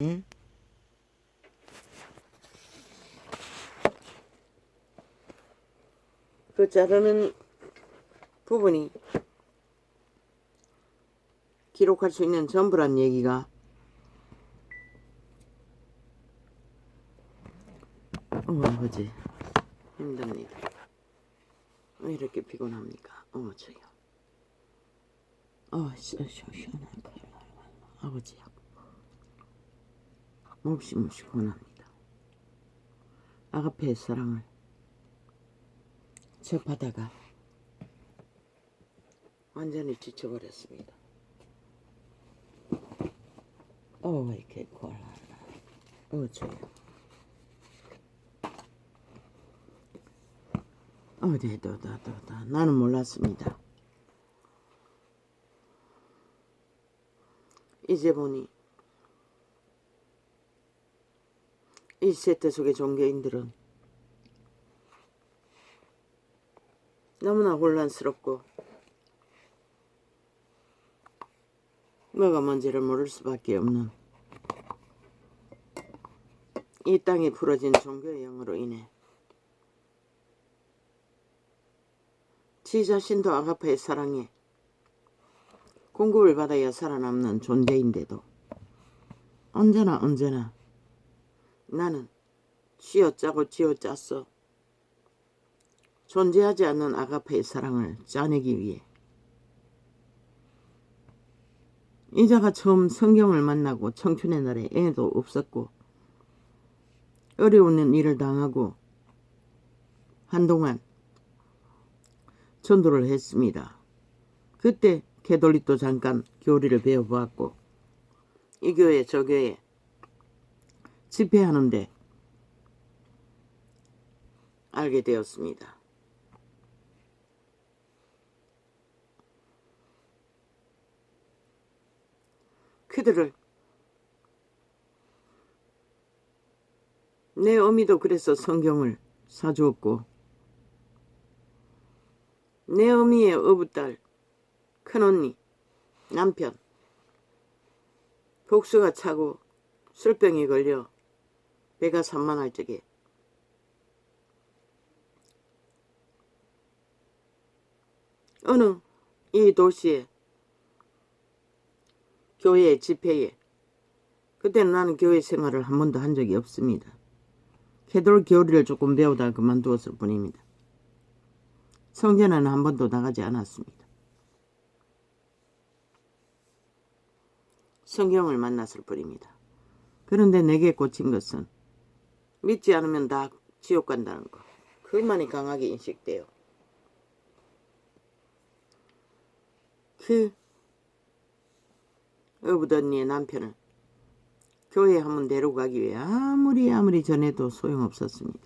응? 그 자르는 부분이 기록할 수 있는 전부란 얘기가 아버지 힘듭니다. 왜 이렇게 피곤합니까? 저요. 시원하다. 아버지야. 몹시 피곤합니다. 아가페의 사랑을 접하다가 완전히 지쳐버렸습니다. 이렇게 꼴라라. 저요. 나는 몰랐습니다. 이제 보니 이 세태 속의 종교인들은 너무나 혼란스럽고 뭐가 뭔지를 모를 수밖에 없는 이 땅에 풀어진 종교의 영으로 인해 지 자신도 아가페의 사랑에 공급을 받아야 살아남는 존재인데도 언제나 나는 쥐어짜고 쥐어짰어 존재하지 않는 아가페의 사랑을 짜내기 위해 이자가 처음 성경을 만나고 청춘의 날에 애도 없었고 어려운 일을 당하고 한동안 전도를 했습니다. 그때 캐톨릭도 잠깐 교리를 배워보았고 이 교회 저 교회 집회하는데 알게 되었습니다. 그들을 내 어미도 그래서 성경을 사주었고 내 어미의 어부딸 큰언니 남편 복수가 차고 술병에 걸려 배가 산만할 적에 어느 이 도시의 교회 집회에 그때는 나는 교회 생활을 한 번도 한 적이 없습니다. 캐톨 교리를 조금 배우다 그만두었을 뿐입니다. 성전에는 한 번도 나가지 않았습니다. 성경을 만났을 뿐입니다. 그런데 내게 꽂힌 것은 믿지 않으면 다 지옥 간다는 거. 그것만이 강하게 인식돼요. 그 어부언니의 남편을 교회에 한번 데리고 가기 위해 아무리 전해도 소용없었습니다.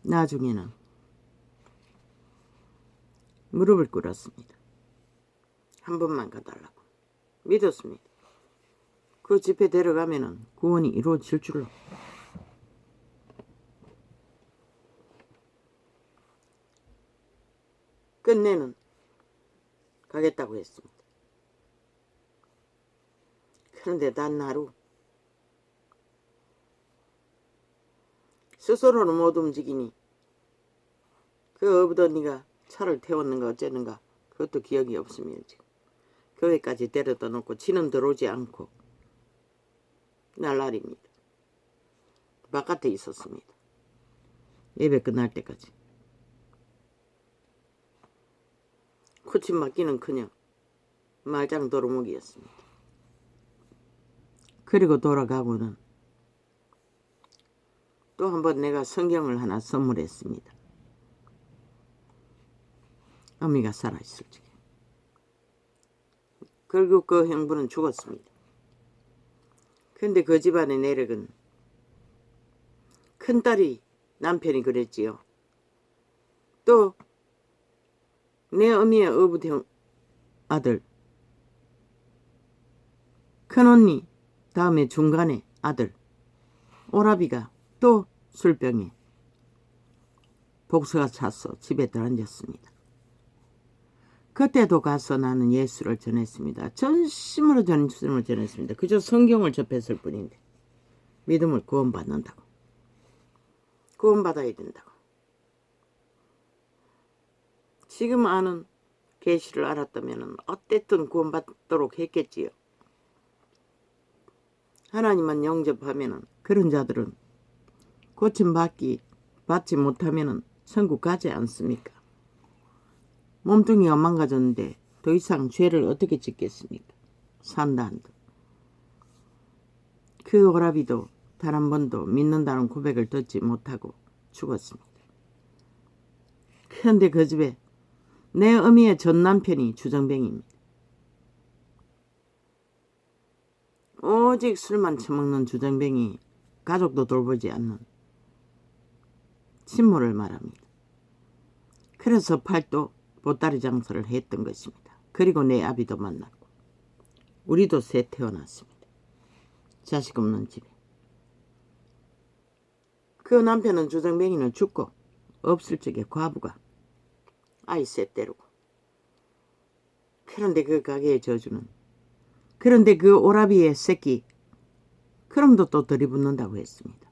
나중에는 무릎을 꿇었습니다. 한 번만 가달라고 믿었습니다. 그 집에 데려가면은 구원이 이루어질 줄로. 끝내는 가겠다고 했습니다. 그런데 단 하루 스스로는 못 움직이니 그 어부언니가 차를 태웠는가 어쨌는가 그것도 기억이 없습니다. 지금 교회까지 데려다 놓고 지는 들어오지 않고 날라리입니다. 바깥에 있었습니다. 예배 끝날 때까지. 코치 맡기는커녕 말짱 도루묵이었습니다. 그리고 돌아가고는 또 한 번 내가 성경을 하나 선물했습니다. 어미가 살아있을 적에. 결국 그 형부는 죽었습니다. 근데 그 집안의 내력은 큰딸이 남편이 그랬지요. 또 내 어미의 어부형 아들 큰언니 다음에 중간에 아들 오라비가 또 술병에 복수가 차서 집에 들어앉았습니다. 그때도 가서 나는 예수를 전했습니다. 전심으로 예수를 전했습니다. 그저 성경을 접했을 뿐인데 믿음을 구원받는다고. 구원받아야 된다고. 지금 아는 계시를 알았다면 어쨌든 구원받도록 했겠지요. 하나님만 영접하면 그런 자들은 고침받지 못하면 천국 가지 않습니까? 몸뚱이가 망가졌는데 더 이상 죄를 어떻게 짓겠습니까? 산다 한들. 그 오라비도 단 한 번도 믿는다는 고백을 듣지 못하고 죽었습니다. 그런데 그 집에 내 어미의 전 남편이 주정뱅이입니다. 오직 술만 처먹는 주정뱅이, 가족도 돌보지 않는 친모를 말합니다. 그래서 팔도 보따리 장사를 했던 것입니다. 그리고 내 아비도 만났고 우리도 새 태어났습니다. 자식 없는 집에. 그 남편은 주정뱅이는 죽고 없을 적에 과부가 아이 셋 데리고. 그런데 그 가게의 저주는, 그런데 그 오라비의 새끼 그럼도 또 들이붙는다고 했습니다.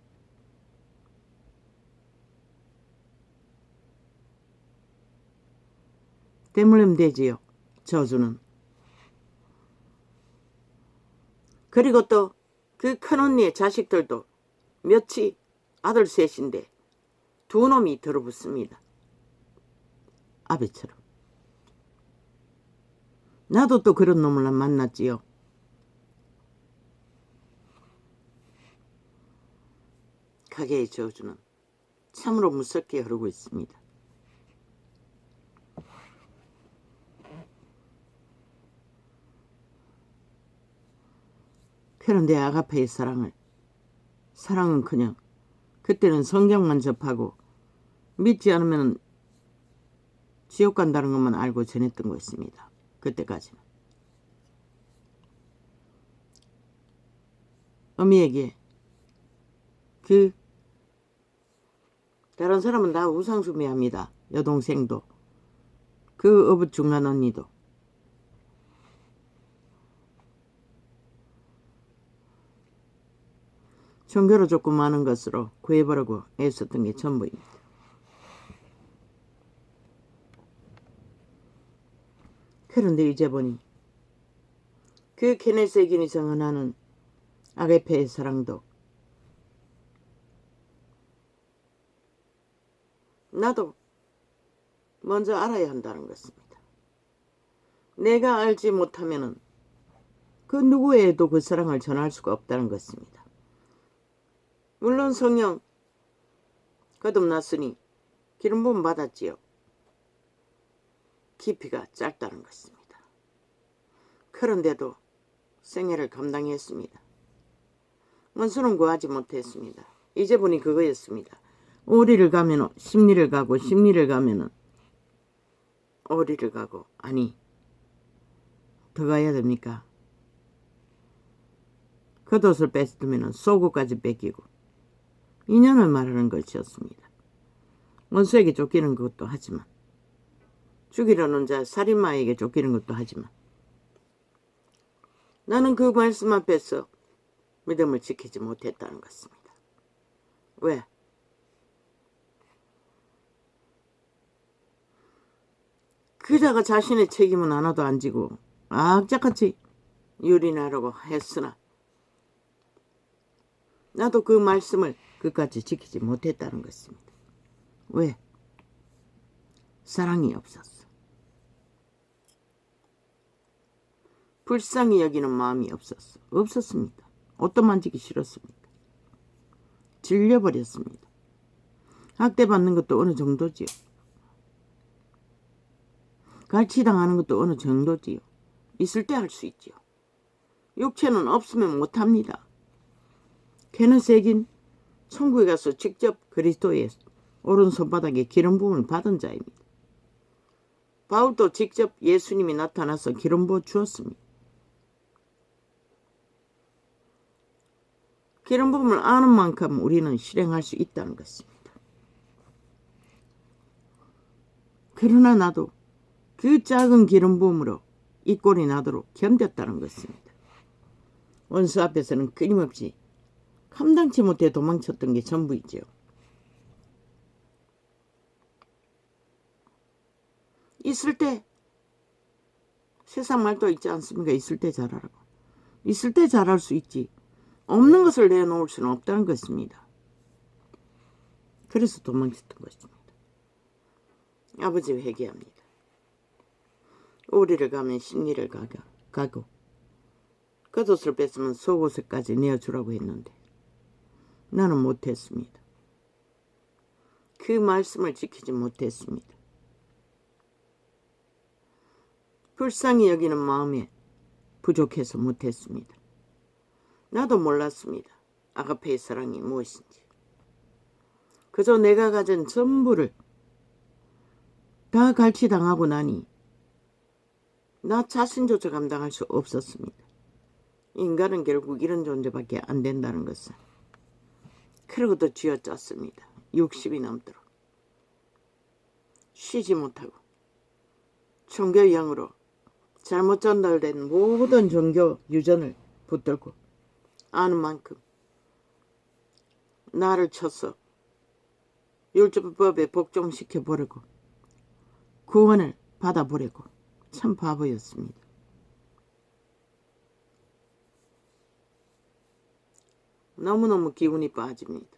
때물면 되지요. 저주는. 그리고 또 그 큰언니의 자식들도 몇이 아들 셋인데 두 놈이 들어붙습니다. 아비처럼. 나도 또 그런 놈을 만났지요. 가게의 저주는 참으로 무섭게 흐르고 있습니다. 그런데 아가페의 사랑은 그냥 그때는 성경만 접하고 믿지 않으면 지옥 간다는 것만 알고 전했던 것입니다. 그때까지는. 어미에게 다른 사람은 다 우상숭배합니다. 여동생도 그 어부 중간 언니도. 종교로 조금 많은 것으로 구해보려고 애썼던 게 전부입니다. 그런데 이제 보니 그 케네세긴이 정언하는 아게페의 사랑도 나도 먼저 알아야 한다는 것입니다. 내가 알지 못하면은 그 누구에도 그 사랑을 전할 수가 없다는 것입니다. 물론 성령 거듭났으니 기름 부음 받았지요. 깊이가 짧다는 것입니다. 그런데도 생애를 감당했습니다. 원수는 구하지 못했습니다. 이제 보니 그거였습니다. 오리를 가면 심리를 가고 심리를 가면은 오리를 가고, 아니 더 가야 됩니까? 겉옷을 뺐으면 속옷까지 뺏기고 인연을 말하는 것이었습니다. 원수에게 쫓기는 것도 하지만, 죽이려는 자 살인마에게 쫓기는 것도 하지만, 나는 그 말씀 앞에서 믿음을 지키지 못했다는 것입니다. 왜? 그자가 자신의 책임은 하나도 안 지고 악착같이 유린하려고 했으나 나도 그 말씀을 끝까지 지키지 못했다는 것입니다. 왜? 사랑이 없었어. 불쌍히 여기는 마음이 없었습니다. 옷도 만지기 싫었습니다. 질려버렸습니다. 학대받는 것도 어느 정도지요. 갈치당하는 것도 어느 정도지요. 있을 때 할 수 있지요. 육체는 없으면 못합니다. 케네세긴 천국에 가서 직접 그리스도의 오른손바닥에 기름 부음을 받은 자입니다. 바울도 직접 예수님이 나타나서 기름 부어 주었습니다. 기름 부음을 아는 만큼 우리는 실행할 수 있다는 것입니다. 그러나 나도 그 작은 기름 부음으로 이 꼴이 나도록 견뎠다는 것입니다. 원수 앞에서는 끊임없이 감당치 못해 도망쳤던 게 전부이지요. 있을 때 세상 말도 있지 않습니까? 있을 때 잘하라고. 있을 때 잘할 수 있지. 없는 것을 내놓을 수는 없다는 것입니다. 그래서 도망쳤던 것입니다. 아버지 회개합니다. 오리를 가면 심리를 가고 겉옷을 뺐으면 속옷에까지 내어주라고 했는데 나는 못했습니다. 그 말씀을 지키지 못했습니다. 불쌍히 여기는 마음에 부족해서 못했습니다. 나도 몰랐습니다. 아가페의 사랑이 무엇인지. 그저 내가 가진 전부를 다 갈취당하고 나니 나 자신조차 감당할 수 없었습니다. 인간은 결국 이런 존재밖에 안 된다는 것을. 그러고도 쥐어짰습니다. 60이 넘도록. 쉬지 못하고 종교형으로 잘못 전달된 모든 종교 유전을 붙들고 아는 만큼 나를 쳐서 율법에 복종시켜버리고 구원을 받아보려고 참 바보였습니다. 너무너무 기운이 빠집니다.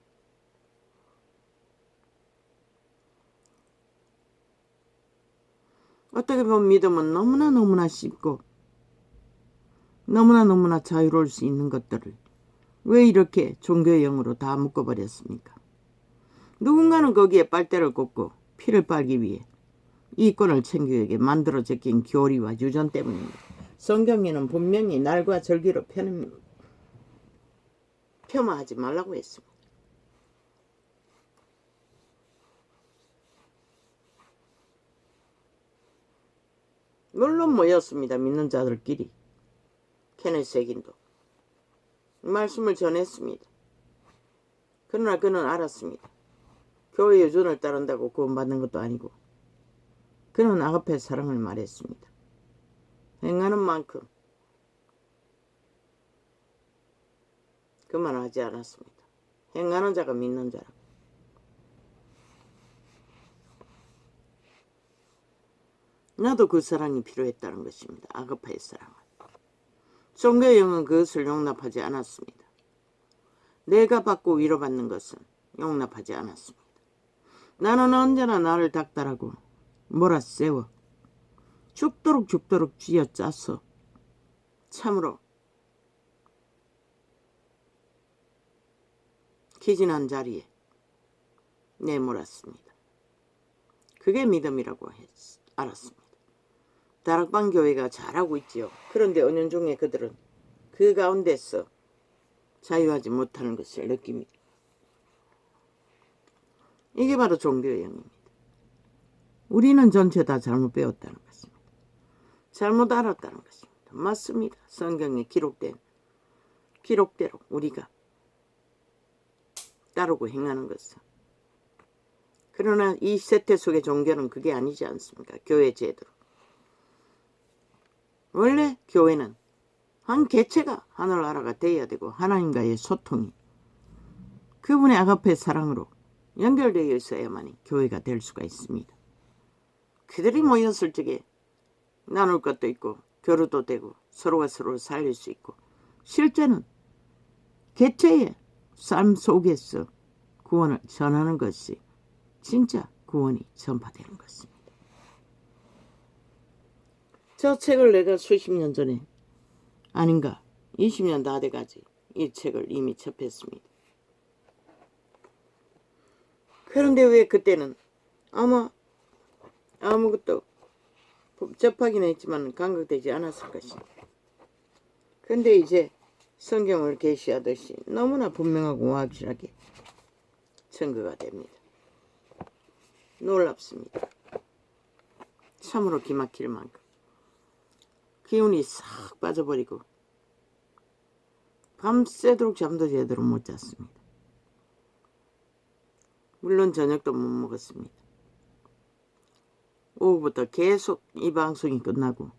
어떻게 보면 믿음은 너무나 쉽고 너무나 자유로울 수 있는 것들을 왜 이렇게 종교의 영으로 다 묶어버렸습니까? 누군가는 거기에 빨대를 꽂고 피를 빨기 위해 이권을 챙기게 만들어 제낀 교리와 유전 때문입니다. 성경에는 분명히 날과 절기로 폄하하지 말라고 했습니다. 물론 모였습니다. 믿는 자들끼리. 케네스 에긴도 말씀을 전했습니다. 그러나 그는 알았습니다. 교회 유전을 따른다고 구원받는 것도 아니고 그는 아가페 사랑을 말했습니다. 행하는 만큼 그만하지 않았습니다. 행하는 자가 믿는 자라. 나도 그 사랑이 필요했다는 것입니다. 아가페의 사랑은. 종교의 영은 그것을 용납하지 않았습니다. 내가 받고 위로받는 것은 용납하지 않았습니다. 나는 언제나 나를 닥달하고 몰아세워 죽도록 쥐어짜서 참으로 기진한 자리에 내몰았습니다. 그게 믿음이라고 알았습니다. 다락방 교회가 잘하고 있지요. 그런데 은연중에 그들은 그 가운데서 자유하지 못하는 것을 느낍니다. 이게 바로 종교의 영입니다. 우리는 전체 다 잘못 배웠다는 것입니다. 잘못 알았다는 것입니다. 맞습니다. 성경에 기록대로 우리가 따르고 행하는 것은. 그러나 이 세태 속의 종교는 그게 아니지 않습니까? 교회 제도로. 원래 교회는 한 개체가 하늘나라가 되어야 되고 하나님과의 소통이 그분의 아가페 사랑으로 연결되어 있어야만이 교회가 될 수가 있습니다. 그들이 모였을 적에 나눌 것도 있고 교류도 되고 서로가 서로를 살릴 수 있고 실제는 개체의 삶 속에서 구원을 전하는 것이 진짜 구원이 전파되는 것입니다. 저 책을 내가 수십 년 전에 아닌가 20년 다 돼가지 이 책을 이미 접했습니다. 그런데 왜 그때는 아무것도 접하기는 했지만 감각되지 않았을 것입니다. 근데 이제 성경을 계시하듯이 너무나 분명하고 확실하게 증거가 됩니다. 놀랍습니다. 참으로 기막힐 만큼 기운이 싹 빠져버리고 밤새도록 잠도 제대로 못 잤습니다. 물론 저녁도 못 먹었습니다. 오후부터 계속 이 방송이 끝나고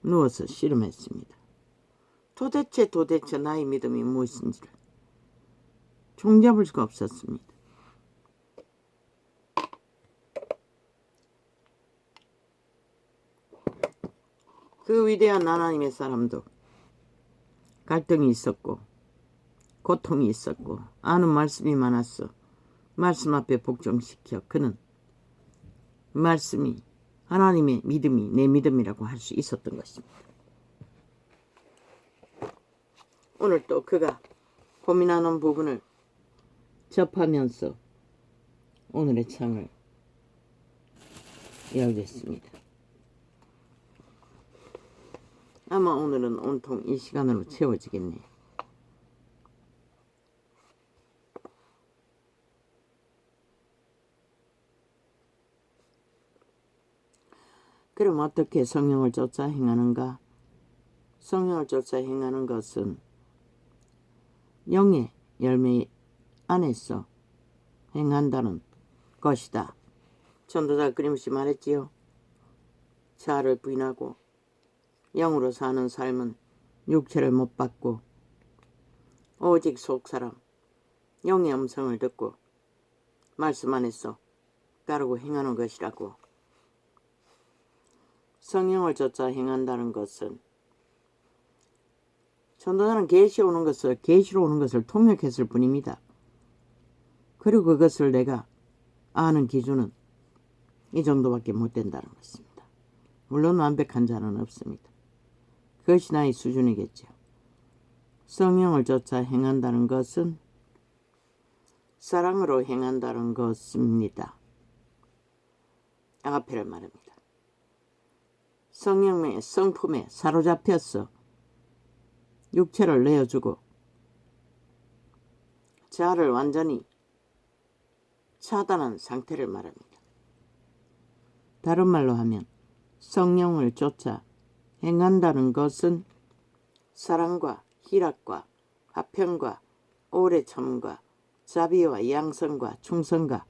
누워서 씨름했습니다. 도대체 나의 믿음이 무엇인지를 종잡을 수가 없었습니다. 그 위대한 하나님의 사람도 갈등이 있었고 고통이 있었고 아는 말씀이 많았어. 말씀 앞에 복종시켜 그는 말씀이 하나님의 믿음이 내 믿음이라고 할 수 있었던 것입니다. 오늘 또 그가 고민하는 부분을 접하면서 오늘의 창을 열겠습니다. 아마 오늘은 온통 이 시간으로 채워지겠네요. 그럼 어떻게 성령을 쫓아 행하는가? 성령을 쫓아 행하는 것은 영의 열매 안에서 행한다는 것이다. 전도자가 끊임없이 말했지요. 자아를 부인하고 영으로 사는 삶은 육체를 못 받고 오직 속사람 영의 음성을 듣고 말씀 안에서 따르고 행하는 것이라고. 성령을 쫓아 행한다는 것은 전도자는 계시로 오는 것을 통역했을 뿐입니다. 그리고 그것을 내가 아는 기준은 이 정도밖에 못 된다는 것입니다. 물론 완벽한 자는 없습니다. 그것이 나의 수준이겠죠. 성령을 쫓아 행한다는 것은 사랑으로 행한다는 것입니다. 아가페를 말합니다. 성령의 성품에 사로잡혔어 육체를 내어주고 자아를 완전히 차단한 상태를 말합니다. 다른 말로 하면 성령을 쫓아 행한다는 것은 사랑과 희락과 화평과 오래 참음과 자비와 양성과 충성과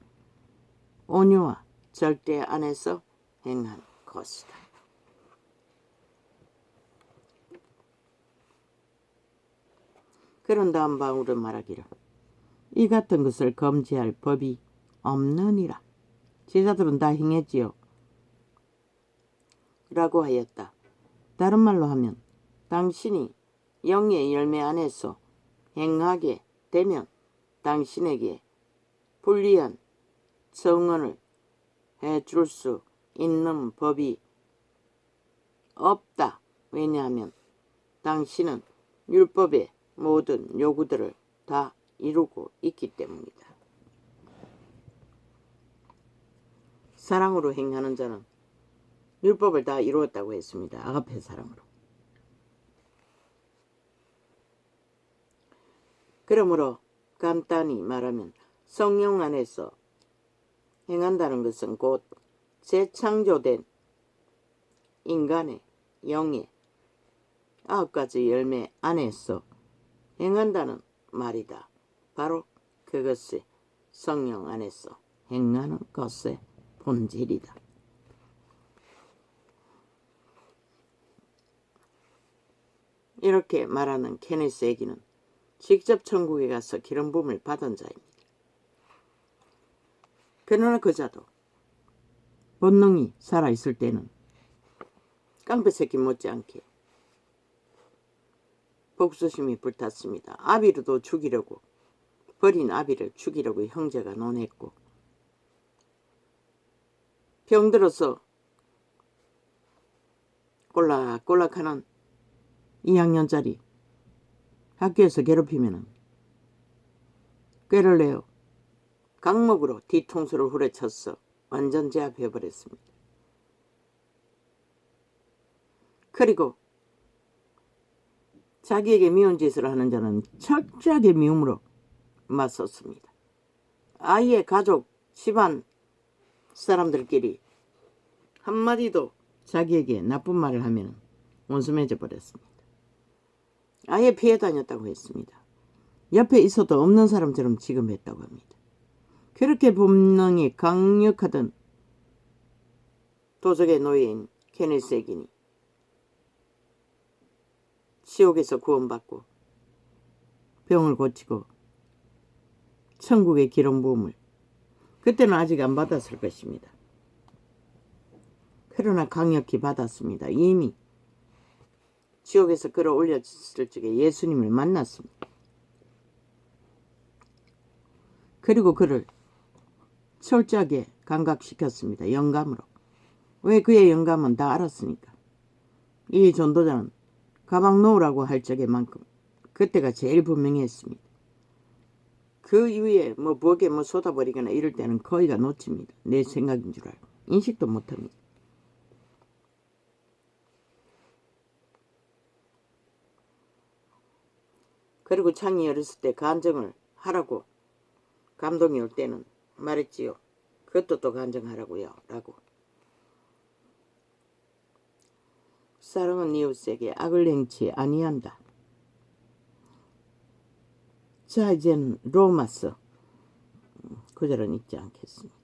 온유와 절대 안에서 행한 것이다. 그런 다음 바울은 말하기를 이 같은 것을 금지할 법이 없느니라. 제자들은 다 행했지요. 라고 하였다. 다른 말로 하면 당신이 영의 열매 안에서 행하게 되면 당신에게 불리한 정언을 해줄 수 있는 법이 없다. 왜냐하면 당신은 율법의 모든 요구들을 다 이루고 있기 때문이다. 사랑으로 행하는 자는 율법을 다 이루었다고 했습니다. 아가페 사랑으로. 그러므로 간단히 말하면 성령 안에서 행한다는 것은 곧 재창조된 인간의 영의 9가지 열매 안에서 행한다는 말이다. 바로 그것이 성령 안에서 행하는 것의 본질이다. 이렇게 말하는 케네스 애기는 직접 천국에 가서 기름 부음을 받은 자입니다. 그러나 그자도 본능이 살아있을 때는 깡패새끼 못지않게 복수심이 불탔습니다. 아비로도 죽이려고 버린 아비를 죽이려고 형제가 논했고 병들어서 꼴락꼴락하는 2학년짜리 학교에서 괴롭히면은 꾀를 내어 강목으로 뒤통수를 후려쳤어 완전 제압해버렸습니다. 그리고 자기에게 미운 짓을 하는 자는 철저하게 미움으로 맞섰습니다. 아이의 가족, 집안 사람들끼리 한마디도 자기에게 나쁜 말을 하면 원수맺어 버렸습니다. 아예 피해 다녔다고 했습니다. 옆에 있어도 없는 사람처럼 취급했다고 합니다. 그렇게 본능이 강력하던 도적의 노예인 케네스 에긴이 지옥에서 구원받고 병을 고치고 천국의 기름 부음을 그때는 아직 안 받았을 것입니다. 그러나 강력히 받았습니다. 이미 지옥에서 끌어올렸을 적에 예수님을 만났습니다. 그리고 그를 철저하게 감각시켰습니다. 영감으로. 왜 그의 영감은 다 알았으니까. 이 전도자는 가방 놓으라고 할 적에만큼 그때가 제일 분명했습니다. 그 이후에 부엌에 쏟아버리거나 이럴 때는 거의가 놓칩니다. 내 생각인 줄 알고. 인식도 못합니다. 그리고 창이 어렸을 때 간증을 하라고 감동이 올 때는 말했지요. 그것도 또 간증하라고요. 라고. 사랑은 이웃에게 악을 행치 아니한다. 자, 이제는 로마서 구절은 읽지 않겠습니다.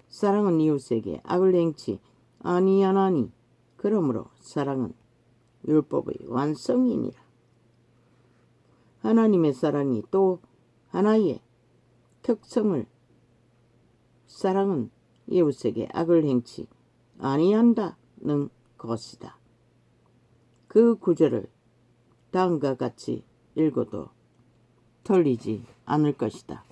사랑은 이웃에게 악을 행치 아니하나니 그러므로 사랑은 율법의 완성이니라. 하나님의 사랑이 또 하나의 특성을 사랑은 이웃에게 악을 행치 아니한다는 것이다. 그 구절을 다음과 같이 읽어도 틀리지 않을 것이다.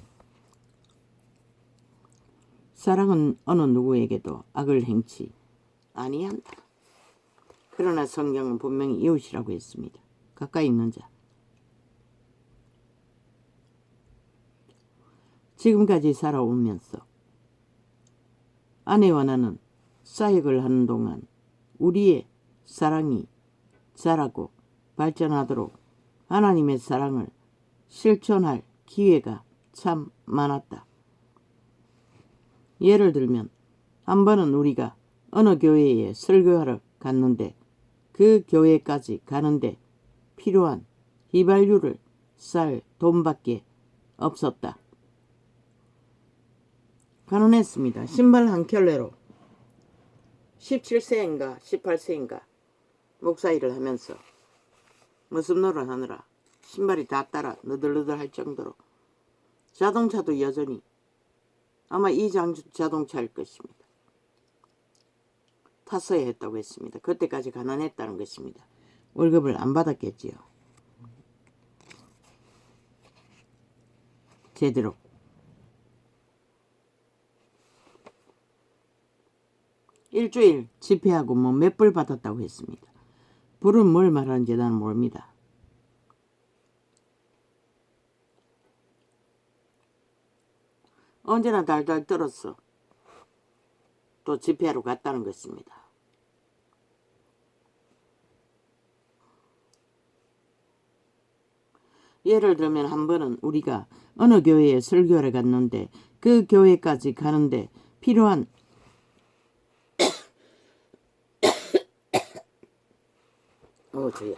사랑은 어느 누구에게도 악을 행치 아니한다. 그러나 성경은 분명히 이웃이라고 했습니다. 가까이 있는 자. 지금까지 살아오면서 아내와 나는 사역을 하는 동안 우리의 사랑이 자라고 발전하도록 하나님의 사랑을 실천할 기회가 참 많았다. 예를 들면 한 번은 우리가 어느 교회에 설교하러 갔는데 그 교회까지 가는데 필요한 휘발유를 쌀 돈밖에 없었다. 가난했습니다. 신발 한 켤레로 17세인가 18세인가 목사 일을 하면서 무슨 노릇 하느라 신발이 다 따라 너덜너덜 할 정도로 자동차도 여전히 아마 이 자동차일 것입니다. 탔어야 했다고 했습니다. 그때까지 가난했다는 것입니다. 월급을 안 받았겠지요. 제대로. 일주일 집회하고 몇 불 받았다고 했습니다. 불은 뭘 말하는지 나는 모릅니다. 언제나 달달 떨었어. 또 집회하러 갔다는 것입니다. 예를 들면 한 번은 우리가 어느 교회에 설교를 갔는데 그 교회까지 가는데 필요한 저야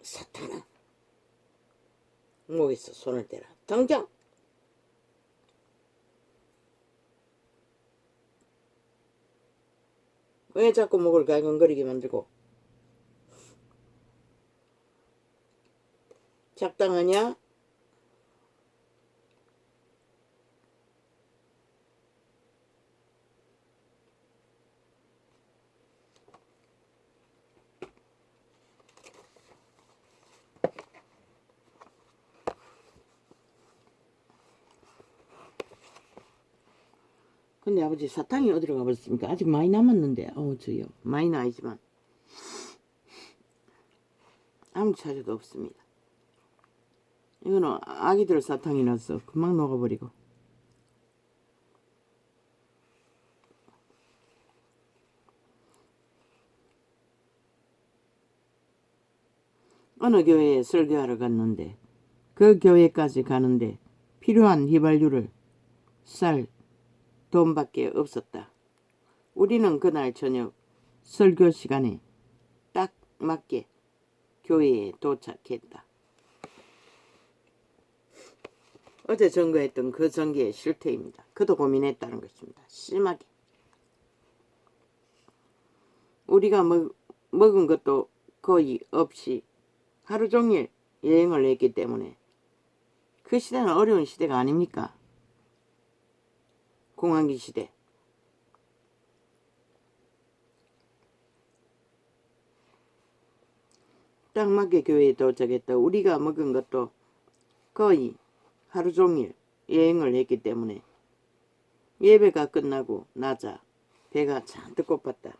사탄아 목에서 손을 대라. 당장 왜 자꾸 목을 갈근거리게 만들고 작당하냐? 근데 아버지 사탕이 어디로 가버렸습니까? 아직 많이 남았는데 저요 많이는 아니지만 아무 차례도 없습니다. 이거는 아기들 사탕이라서 금방 녹아버리고 어느 교회에 설교하러 갔는데 그 교회까지 가는데 필요한 휘발유를 쌀 돈밖에 없었다. 우리는 그날 저녁 설교 시간에 딱 맞게 교회에 도착했다. 어제 전거했던 그 전기의 실태입니다. 그도 고민했다는 것입니다. 심하게. 우리가 먹은 것도 거의 없이 하루 종일 여행을 했기 때문에 그 시대는 어려운 시대가 아닙니까? 공황기 시대. 딱 맞게 교회에 도착했다. 우리가 먹은 것도 거의 하루 종일 여행을 했기 때문에 예배가 끝나고 나자 배가 잔뜩 고팠다.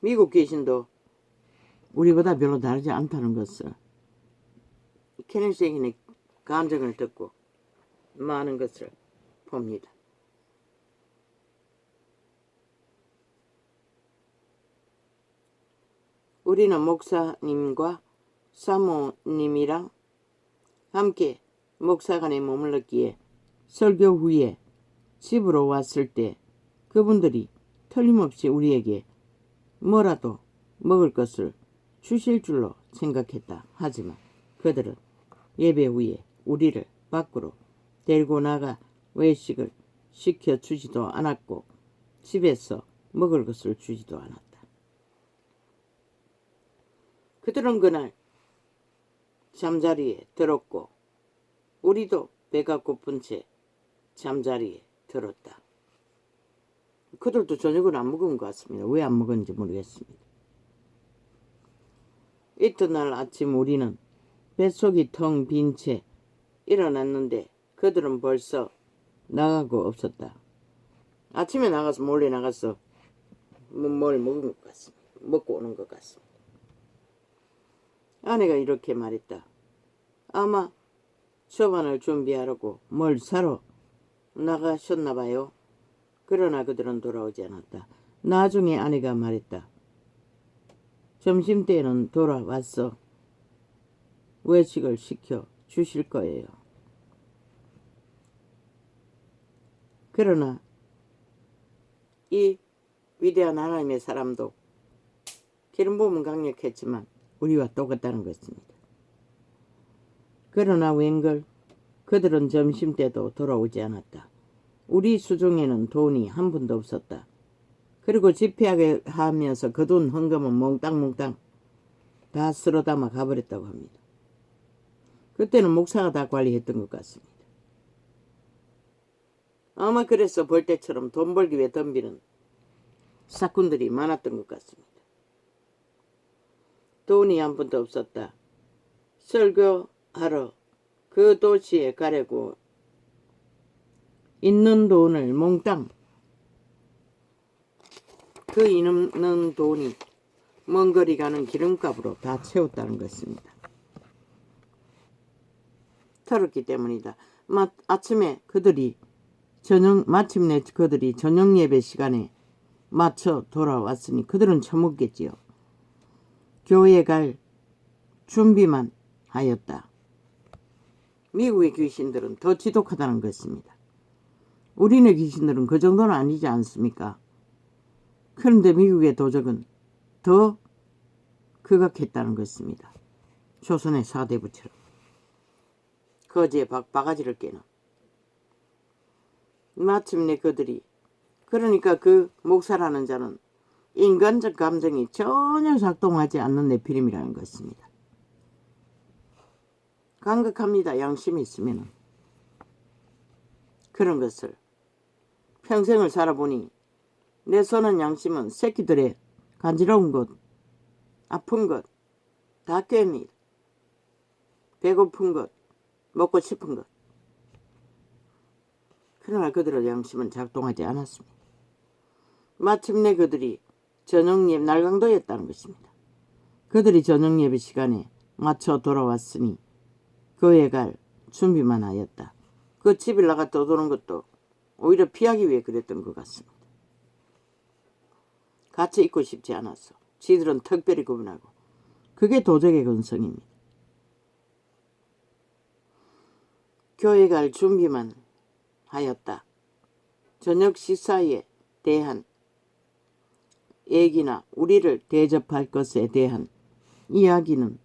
미국 귀신도 우리보다 별로 다르지 않다는 것을 케넨 세긴의 간증을 듣고 많은 것을 봅니다. 우리는 목사님과 사모님이랑 함께 목사관에 머물렀기에 설교 후에 집으로 왔을 때 그분들이 틀림없이 우리에게 뭐라도 먹을 것을 주실 줄로 생각했다. 하지만 그들은 예배 후에 우리를 밖으로 데리고 나가 외식을 시켜주지도 않았고 집에서 먹을 것을 주지도 않았다. 그들은 그날 잠자리에 들었고 우리도 배가 고픈 채 잠자리에 들었다. 그들도 저녁을 안 먹은 것 같습니다. 왜 안 먹었는지 모르겠습니다. 이튿날 아침 우리는 뱃속이 텅 빈 채 일어났는데 그들은 벌써 나가고 없었다. 아침에 나가서 몰래 나가서 뭘 먹은 것 같습니다. 먹고 오는 것 같습니다. 아내가 이렇게 말했다. 아마 초반을 준비하려고 뭘 사러 나가셨나 봐요. 그러나 그들은 돌아오지 않았다. 나중에 아내가 말했다. 점심때에는 돌아와서 외식을 시켜 주실 거예요. 그러나 이 위대한 하나님의 사람도 기름 부음은 강력했지만 우리와 똑같다는 것입니다. 그러나 웬걸 그들은 점심때도 돌아오지 않았다. 우리 수중에는 돈이 한 푼도 없었다. 그리고 집회하게 하면서 그 돈 헌금은 몽땅몽땅 다 쓸어담아 가버렸다고 합니다. 그때는 목사가 다 관리했던 것 같습니다. 아마 그래서 벌떼처럼 돈 벌기 위해 덤비는 사꾼들이 많았던 것 같습니다. 돈이 한 푼도 없었다. 설교하러 그 도시에 가려고 있는 돈을 몽땅 그 있는 돈이 먼 거리 가는 기름값으로 다 채웠다는 것입니다. 털었기 때문이다. 아침에 그들이 마침내 그들이 저녁 예배 시간에 맞춰 돌아왔으니 그들은 처먹겠지요. 교회에 갈 준비만 하였다. 미국의 귀신들은 더 지독하다는 것입니다. 우리네 귀신들은 그 정도는 아니지 않습니까? 그런데 미국의 도적은 더 극악했다는 것입니다. 조선의 사대부처럼 거지에 바가지를 깨는. 마침내 그들이 그러니까 그 목사라는 자는 인간적 감정이 전혀 작동하지 않는 네피림이라는 것입니다. 감각합니다. 양심이 있으면 그런 것을 평생을 살아보니 내 손은 양심은 새끼들의 간지러운 것, 아픈 것 다 꿰입니다. 배고픈 것, 먹고 싶은 것. 그러나 그들의 양심은 작동하지 않았습니다. 마침내 그들이 저녁예배 날강도였다는 것입니다. 그들이 저녁예배 시간에 맞춰 돌아왔으니 교회에 갈 준비만 하였다. 그 집을 나가 떠도는 것도 오히려 피하기 위해 그랬던 것 같습니다. 같이 있고 싶지 않았어. 지들은 특별히 구분하고 그게 도적의 근성입니다. 교회 갈 준비만 하였다. 저녁 식사에 대한 얘기나 우리를 대접할 것에 대한 이야기는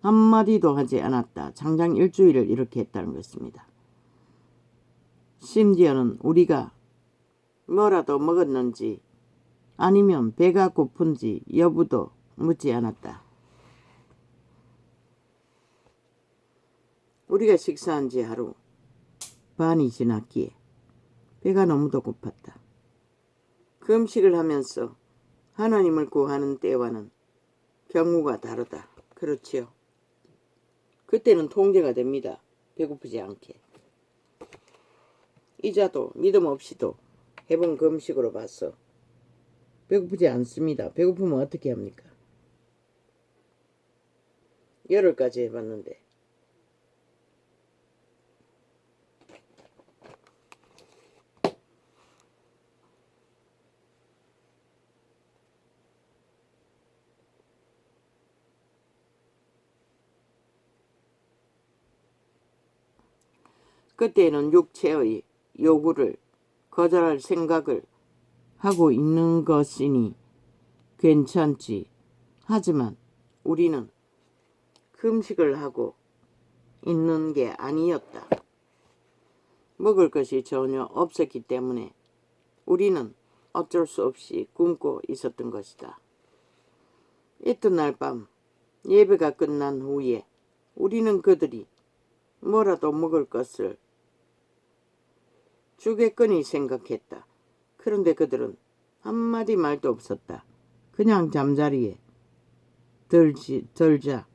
한마디도 하지 않았다. 장장 일주일을 이렇게 했다는 것입니다. 심지어는 우리가 뭐라도 먹었는지 아니면 배가 고픈지 여부도 묻지 않았다. 우리가 식사한 지 하루 반이 지났기에 배가 너무도 고팠다. 금식을 하면서 하나님을 구하는 때와는 경우가 다르다. 그렇지요. 그때는 통제가 됩니다. 배고프지 않게. 이자도 믿음 없이도 해본 금식으로 봐서 배고프지 않습니다. 배고프면 어떻게 합니까? 열흘까지 해봤는데 그때는 육체의 요구를 거절할 생각을 하고 있는 것이니 괜찮지. 하지만 우리는 금식을 하고 있는 게 아니었다. 먹을 것이 전혀 없었기 때문에 우리는 어쩔 수 없이 굶고 있었던 것이다. 이튿날 밤 예배가 끝난 후에 우리는 그들이 뭐라도 먹을 것을 주겠거니 생각했다. 그런데 그들은 한마디 말도 없었다. 그냥 잠자리에 들자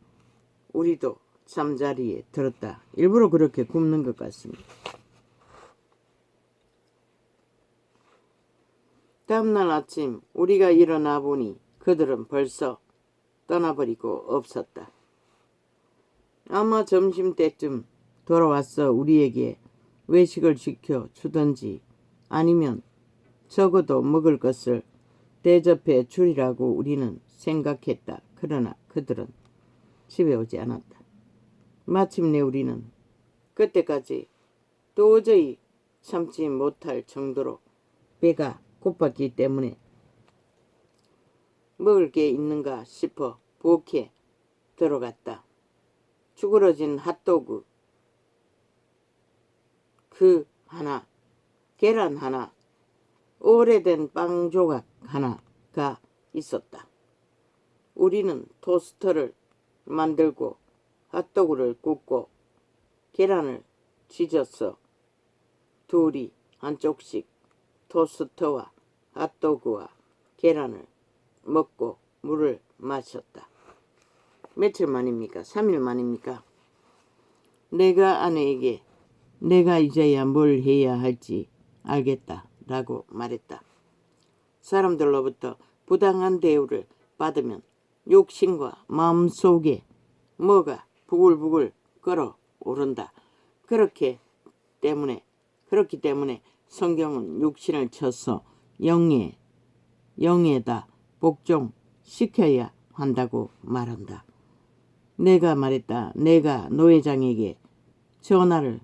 우리도 잠자리에 들었다. 일부러 그렇게 굶는 것 같습니다. 다음날 아침 우리가 일어나 보니 그들은 벌써 떠나버리고 없었다. 아마 점심때쯤 돌아와서 우리에게 외식을 시켜 주든지 아니면 적어도 먹을 것을 대접해 주리라고 우리는 생각했다. 그러나 그들은 집에 오지 않았다. 마침내 우리는 그때까지 도저히 참지 못할 정도로 배가 고팠기 때문에 먹을 게 있는가 싶어 부엌에 들어갔다. 쭈그러진 핫도그 그 하나, 계란 하나, 오래된 빵 조각 하나가 있었다. 우리는 토스터를 만들고 핫도그를 굽고 계란을 지졌어. 둘이 한쪽씩 토스터와 핫도그와 계란을 먹고 물을 마셨다. 며칠 만입니까? 3일 만입니까? 내가 아내에게 내가 이제야 뭘 해야 할지 알겠다 라고 말했다. 사람들로부터 부당한 대우를 받으면 욕심과 마음속에 뭐가 부글부글 끓어오른다. 그렇기 때문에 성경은 육신을 쳐서 영에다 복종시켜야 한다고 말한다. 내가 말했다. 내가 노회장에게 전화를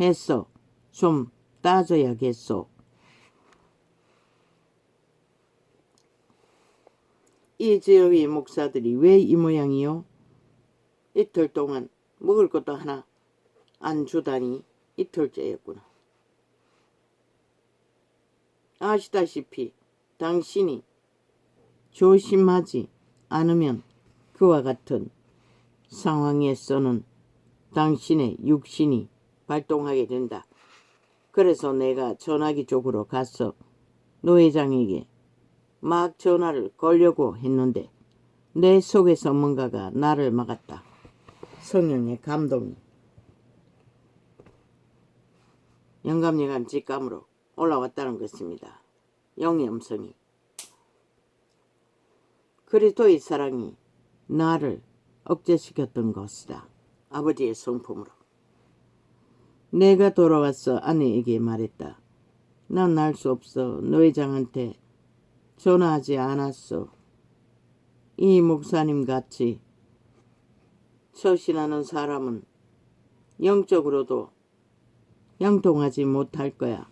했어. 좀 따져야겠소. 이 지역의 목사들이 왜 이 모양이요? 이틀 동안 먹을 것도 하나 안 주다니 이틀째였구나. 아시다시피 당신이 조심하지 않으면 그와 같은 상황에서는 당신의 육신이 발동하게 된다. 그래서 내가 전화기 쪽으로 가서 노 회장에게 막 전화를 걸려고 했는데 내 속에서 뭔가가 나를 막았다. 성령의 감동이 영감여간 직감으로 올라왔다는 것입니다. 영의 음성이. 그리스도의 사랑이 나를 억제시켰던 것이다. 아버지의 성품으로. 내가 돌아와서 아내에게 말했다. 난 알 수 없어. 노 회장한테 전화하지 않았어. 이 목사님 같이 처신하는 사람은 영적으로도 형통하지 못할 거야.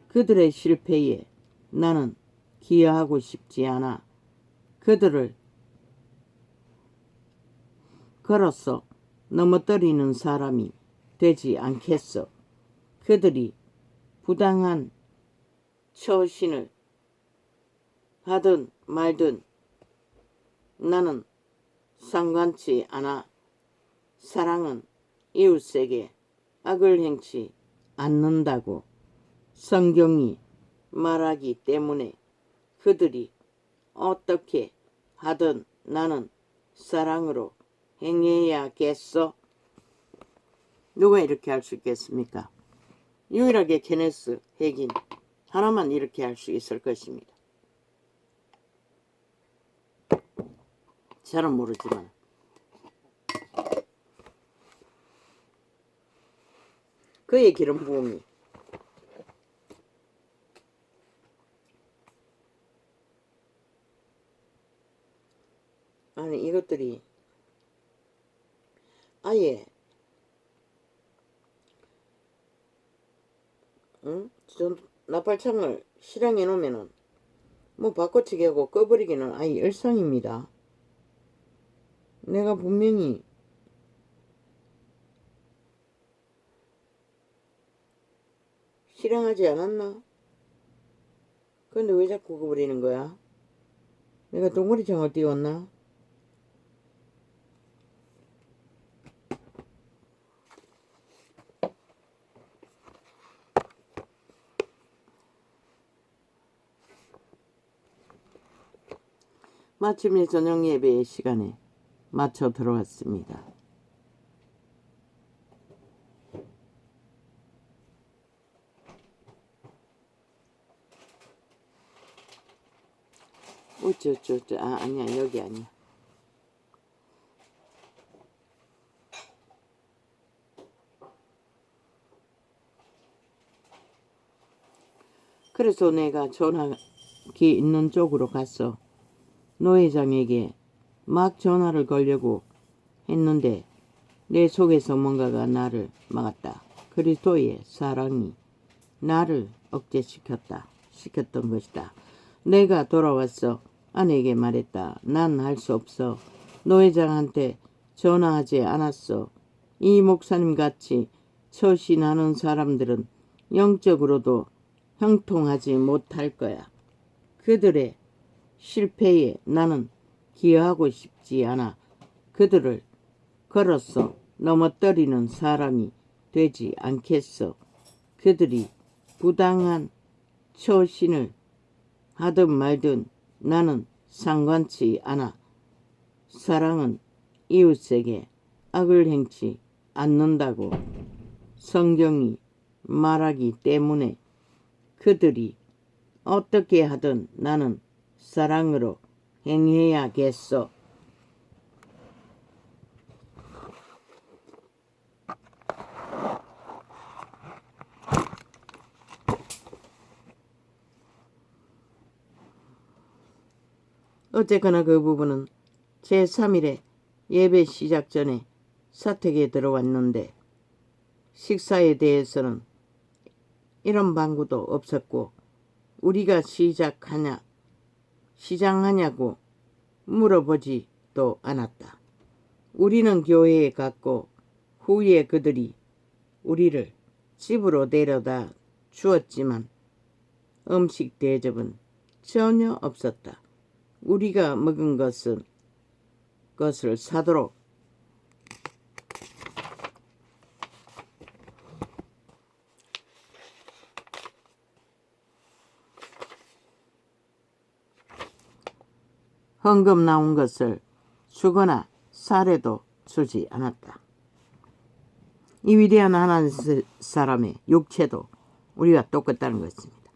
그들의 실패에 나는 기여하고 싶지 않아. 그들을 걸어서 넘어뜨리는 사람이 되지 않겠어. 그들이 부당한 처신을 하든 말든 나는 상관치 않아. 사랑은 이웃에게 악을 행치 않는다고 성경이 말하기 때문에 그들이 어떻게 하든 나는 사랑으로 행해야겠어. 누가 이렇게 할 수 있겠습니까? 유일하게 케네스 핵인 하나만 이렇게 할 수 있을 것입니다. 잘은 모르지만 그의 기름 부음이 아니 이것들이 아예 전 나팔창을 실행해 놓으면은 뭐 바꿔치기 하고 꺼버리기는 아예 일상입니다. 내가 분명히 실행하지 않았나? 근데 왜 자꾸 꺼버리는 거야? 내가 동그리창을 띄웠나? 마침내 저녁 예배의 시간에 맞춰 들어왔습니다. 어쩌 아니야 여기 아니야. 그래서 내가 전화기 있는 쪽으로 갔어. 노 회장에게 막 전화를 걸려고 했는데 내 속에서 뭔가가 나를 막았다. 그리스도의 사랑이 나를 시켰던 것이다. 내가 돌아왔어. 아내에게 말했다. 난 할 수 없어. 노 회장한테 전화하지 않았어. 이 목사님 같이 처신하는 사람들은 영적으로도 형통하지 못할 거야. 그들의 실패에 나는 기여하고 싶지 않아. 그들을 걸어서 넘어뜨리는 사람이 되지 않겠어. 그들이 부당한 처신을 하든 말든 나는 상관치 않아. 사랑은 이웃에게 악을 행치 않는다고 성경이 말하기 때문에 그들이 어떻게 하든 나는 사랑으로 행해야겠어. 어쨌거나 그 부분은 제3일에 예배 시작 전에 사택에 들어왔는데 식사에 대해서는 이런 방구도 없었고 우리가 시장하냐고 물어보지도 않았다. 우리는 교회에 갔고 후에 그들이 우리를 집으로 데려다 주었지만 음식 대접은 전혀 없었다. 우리가 먹은 것을 사도록 헌금 나온 것을 주거나 사례도 주지 않았다. 이 위대한 하나님 사람의 육체도 우리와 똑같다는 것입니다.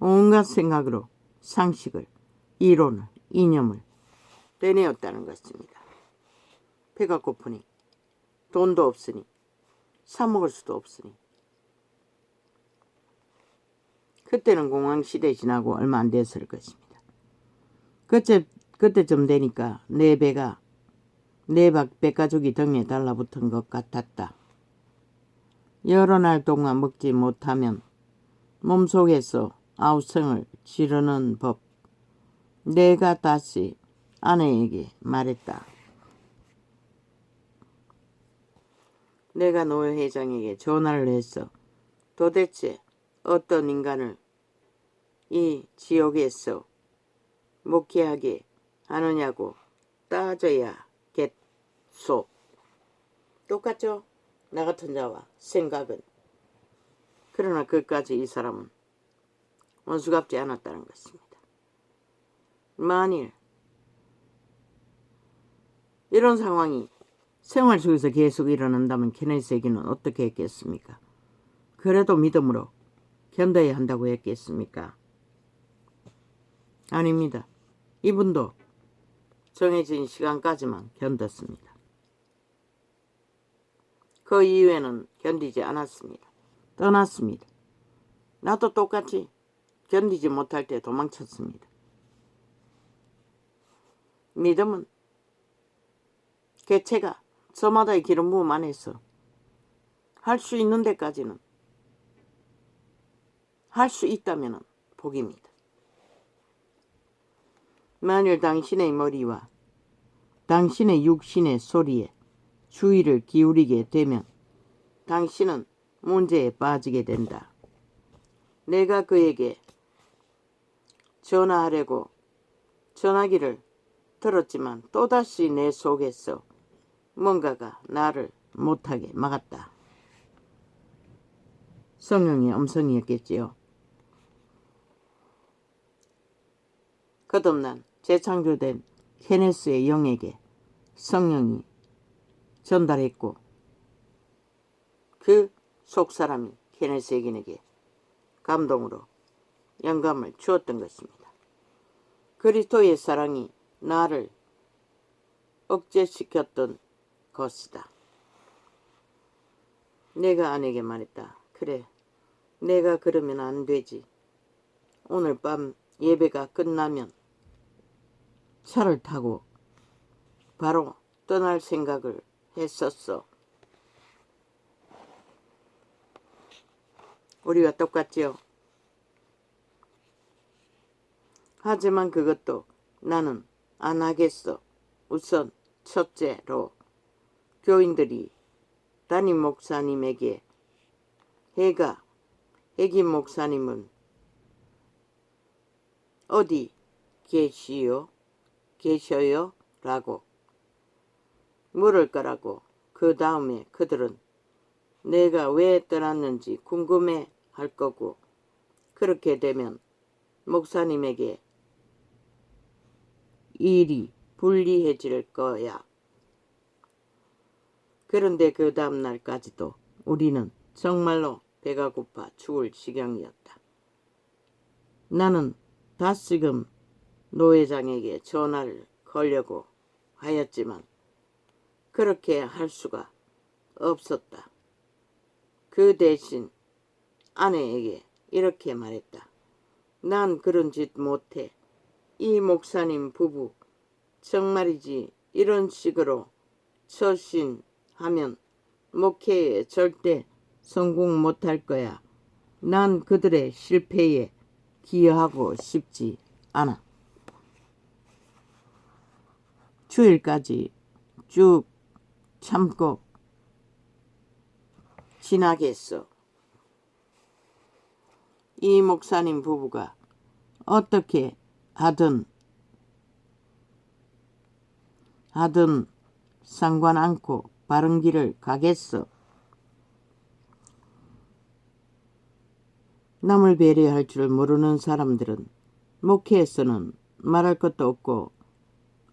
온갖 생각으로 상식을, 이론을, 이념을 빼내었다는 것입니다. 배가 고프니, 돈도 없으니, 사 먹을 수도 없으니. 그때는 공황시대 지나고 얼마 안 됐을 것입니다. 그때쯤 되니까 내 배가 내 백가죽이 등에 달라붙은 것 같았다. 여러 날 동안 먹지 못하면 몸속에서 아우성을 지르는 법. 내가 다시 아내에게 말했다. 내가 노 회장에게 전화를 해서 도대체 어떤 인간을 이 지옥에서 목회하게 하느냐고 따져야겠소. 똑같죠? 나 같은 자와 생각은. 그러나 그까지 이 사람은 원수갑지 않았다는 것입니다. 만일 이런 상황이 생활 속에서 계속 일어난다면 케네스에게는 어떻게 했겠습니까? 그래도 믿음으로 견뎌야 한다고 했겠습니까? 아닙니다. 이분도 정해진 시간까지만 견뎠습니다. 그 이후에는 견디지 않았습니다. 떠났습니다. 나도 똑같이 견디지 못할 때 도망쳤습니다. 믿음은 개체가 저마다의 기름 부음 안에서 할 수 있는 데까지는 할 수 있다면 복입니다. 만일 당신의 머리와 당신의 육신의 소리에 주의를 기울이게 되면 당신은 문제에 빠지게 된다. 내가 그에게 전화하려고 전화기를 들었지만 또다시 내 속에서 뭔가가 나를 못하게 막았다. 성령의 음성이었겠지요. 거듭난 재창조된 케네스의 영에게 성령이 전달했고 그 속사람이 케네스에게 감동으로 영감을 주었던 것입니다. 그리스도의 사랑이 나를 억제시켰던 것이다. 내가 아내에게 말했다. 그래, 내가 그러면 안 되지. 오늘 밤 예배가 끝나면 차를 타고 바로 떠날 생각을 했었어. 우리가 똑같지요. 하지만 그것도 나는 안 하겠어. 우선 첫째로 교인들이 담임 목사님에게 해기 목사님은 어디 계셔요? 라고 물을 거라고. 그 다음에 그들은 내가 왜 떠났는지 궁금해 할 거고, 그렇게 되면 목사님에게 일이 불리해질 거야. 그런데 그 다음 날까지도 우리는 정말로 배가 고파 죽을 지경이었다. 나는 다시금 노 회장에게 전화를 걸려고 하였지만 그렇게 할 수가 없었다. 그 대신 아내에게 이렇게 말했다. 난 그런 짓 못해. 이 목사님 부부 정말이지 이런 식으로 처신하면 목회에 절대 성공 못할 거야. 난 그들의 실패에 기여하고 싶지 않아. 주일까지 쭉 참고 지나겠어. 이 목사님 부부가 어떻게 하든 상관 않고 바른 길을 가겠어. 남을 배려할 줄 모르는 사람들은 목회에서는 말할 것도 없고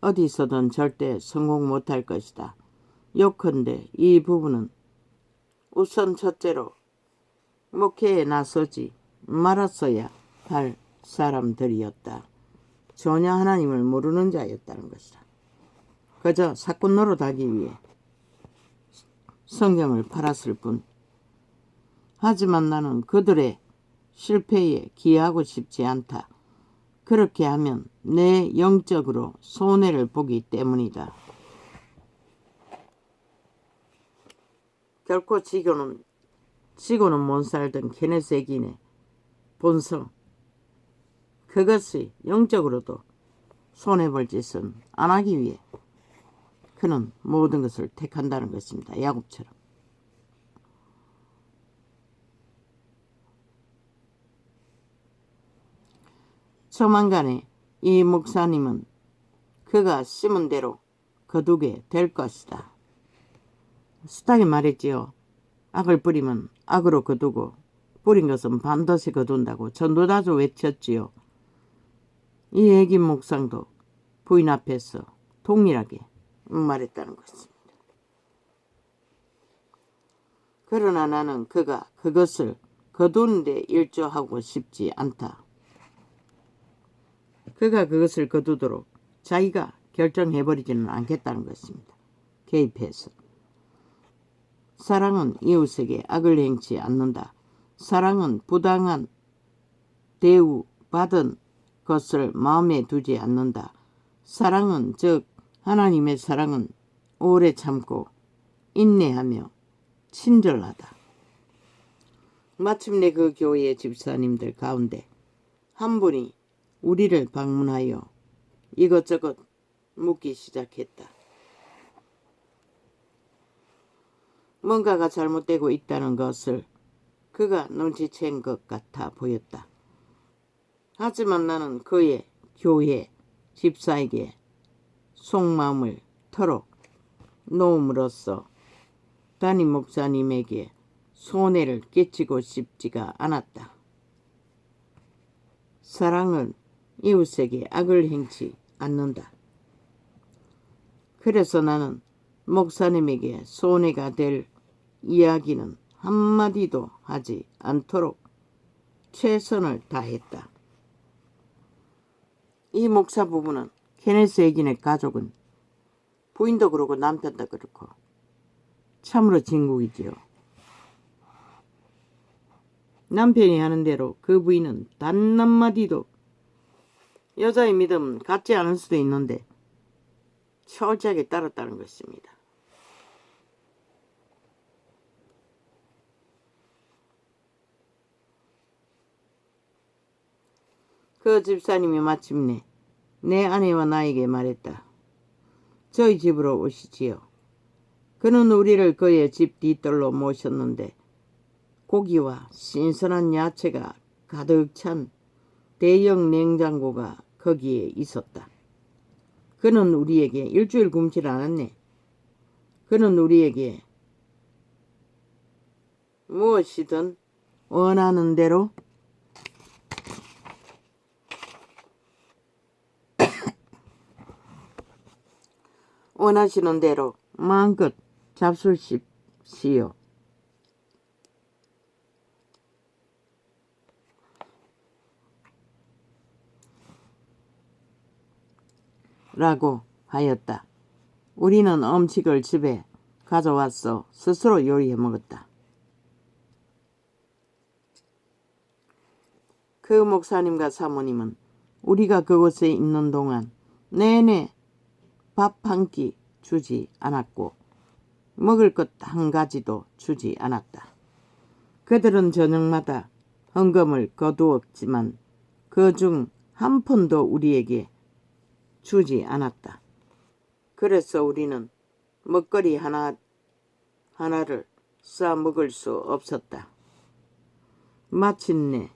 어디서든 절대 성공 못할 것이다. 요컨대 이 부부는 우선 첫째로 목회에 나서지 말았어야 할 사람들이었다. 전혀 하나님을 모르는 자였다는 것이다. 그저 사꾼 노릇하기 위해 성경을 팔았을 뿐. 하지만 나는 그들의 실패에 기여하고 싶지 않다. 그렇게 하면 내 영적으로 손해를 보기 때문이다. 결코 지고는 못 살던 케네스 에긴의 본성, 그것이 영적으로도 손해볼 짓은 안 하기 위해 그는 모든 것을 택한다는 것입니다. 야곱처럼. 조만간에 이 목사님은 그가 심은 대로 거두게 될 것이다. 숱하게 말했지요. 악을 뿌리면 악으로 거두고 뿌린 것은 반드시 거둔다고 전도자주 외쳤지요. 이 애기 목상도 부인 앞에서 동일하게 말했다는 것입니다. 그러나 나는 그가 그것을 거두는 데 일조하고 싶지 않다. 그가 그것을 거두도록 자기가 결정해버리지는 않겠다는 것입니다. 개입해서. 사랑은 이웃에게 악을 행치 않는다. 사랑은 부당한 대우 받은 것을 마음에 두지 않는다. 사랑은 즉 하나님의 사랑은 오래 참고 인내하며 친절하다. 마침내 그 교회의 집사님들 가운데 한 분이 우리를 방문하여 이것저것 묻기 시작했다. 뭔가가 잘못되고 있다는 것을 그가 눈치챈 것 같아 보였다. 하지만 나는 그의 교회 집사에게 속마음을 털어 놓음으로써 담임 목사님에게 손해를 끼치고 싶지가 않았다. 사랑은 이웃에게 악을 행치 않는다. 그래서 나는 목사님에게 손해가 될 이야기는 한마디도 하지 않도록 최선을 다했다. 이 목사 부부는 케네스 에긴의 가족은 부인도 그렇고 남편도 그렇고 참으로 진국이지요. 남편이 하는 대로 그 부인은 단 한마디도 여자의 믿음은 같지 않을 수도 있는데 철저하게 따랐다는 것입니다. 그 집사님이 마침내 내 아내와 나에게 말했다. 저희 집으로 오시지요. 그는 우리를 그의 집 뒤뜰로 모셨는데 고기와 신선한 야채가 가득 찬 대형 냉장고가 거기에 있었다. 그는 우리에게 일주일 굶질 않았네. 그는 우리에게 무엇이든 원하는 대로 원하시는 대로 마음껏 잡수십시오. 라고 하였다. 우리는 음식을 집에 가져와서 스스로 요리해 먹었다. 그 목사님과 사모님은 우리가 그곳에 있는 동안 내내 밥 한 끼 주지 않았고 먹을 것 한 가지도 주지 않았다. 그들은 저녁마다 헌금을 거두었지만 그중 한 푼도 우리에게 주지 않았다. 그래서 우리는 먹거리 하나를 싸 먹을 수 없었다. 마침내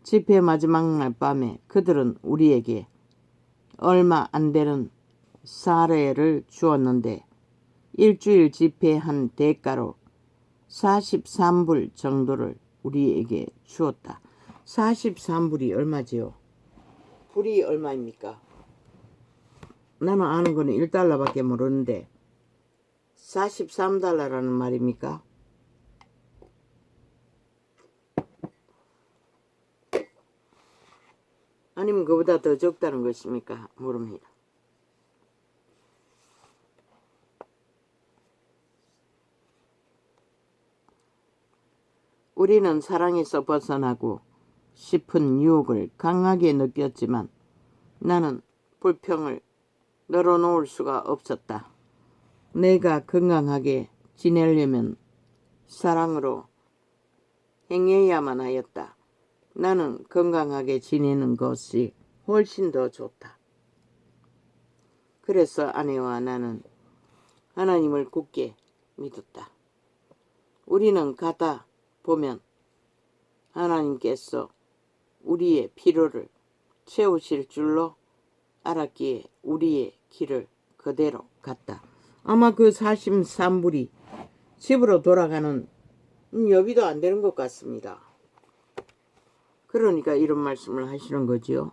집회 마지막 날 밤에 그들은 우리에게 얼마 안 되는 사례를 주었는데 일주일 집회한 대가로 43불 정도를 우리에게 주었다. 43불이 얼마지요? 불이 얼마입니까? 나는 아는 거는 1달러밖에 모르는데 43달러라는 말입니까? 아니면 그보다 더 적다는 것입니까? 모릅니다. 우리는 사랑에서 벗어나고 싶은 유혹을 강하게 느꼈지만 나는 불평을 늘어놓을 수가 없었다. 내가 건강하게 지내려면 사랑으로 행해야만 하였다. 나는 건강하게 지내는 것이 훨씬 더 좋다. 그래서 아내와 나는 하나님을 굳게 믿었다. 우리는 가다 보면 하나님께서 우리의 필요를 채우실 줄로 알았기에 우리의 길을 그대로 갔다. 아마 그 43불이 집으로 돌아가는 여비도 안 되는 것 같습니다. 그러니까 이런 말씀을 하시는 거지요.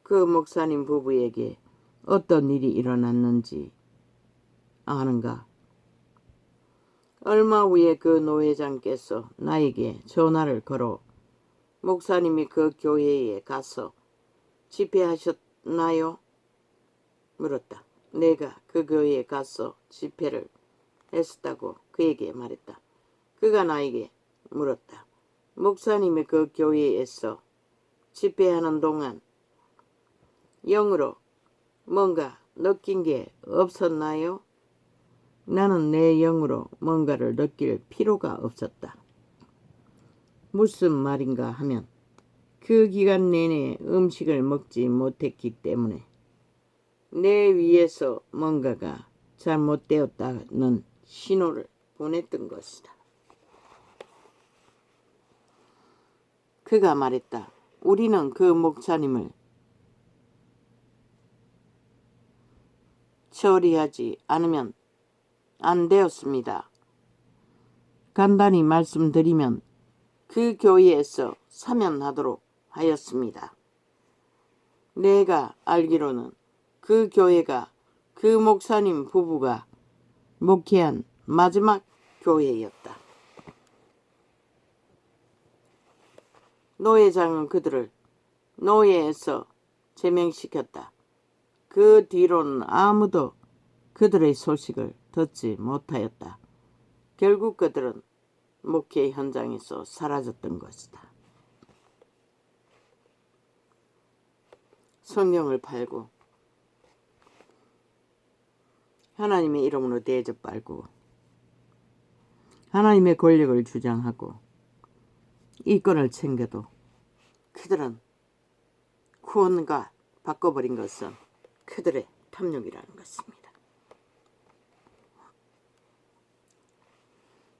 그 목사님 부부에게 어떤 일이 일어났는지 아는가? 얼마 후에 그 노회장께서 나에게 전화를 걸어 목사님이 그 교회에 가서 집회하셨나요? 물었다. 내가 그 교회에 가서 집회를 했었다고 그에게 말했다. 그가 나에게 물었다. 목사님이 그 교회에서 집회하는 동안 영으로 뭔가 느낀 게 없었나요? 나는 내 영으로 뭔가를 느낄 필요가 없었다. 무슨 말인가 하면 그 기간 내내 음식을 먹지 못했기 때문에 내 위에서 뭔가가 잘못되었다는 신호를 보냈던 것이다. 그가 말했다. 우리는 그 목사님을 처리하지 않으면 안 되었습니다. 간단히 말씀드리면 그 교회에서 사면하도록 하였습니다. 내가 알기로는 그 교회가 그 목사님 부부가 목회한 마지막 교회였다. 노회장은 그들을 노예에서 제명시켰다. 그 뒤로는 아무도 그들의 소식을 듣지 못하였다. 결국 그들은 목회 현장에서 사라졌던 것이다. 성경을 팔고 하나님의 이름으로 대접받고 하나님의 권력을 주장하고 이권을 챙겨도 그들은 구원과 바꿔버린 것은 그들의 탐욕이라는 것입니다.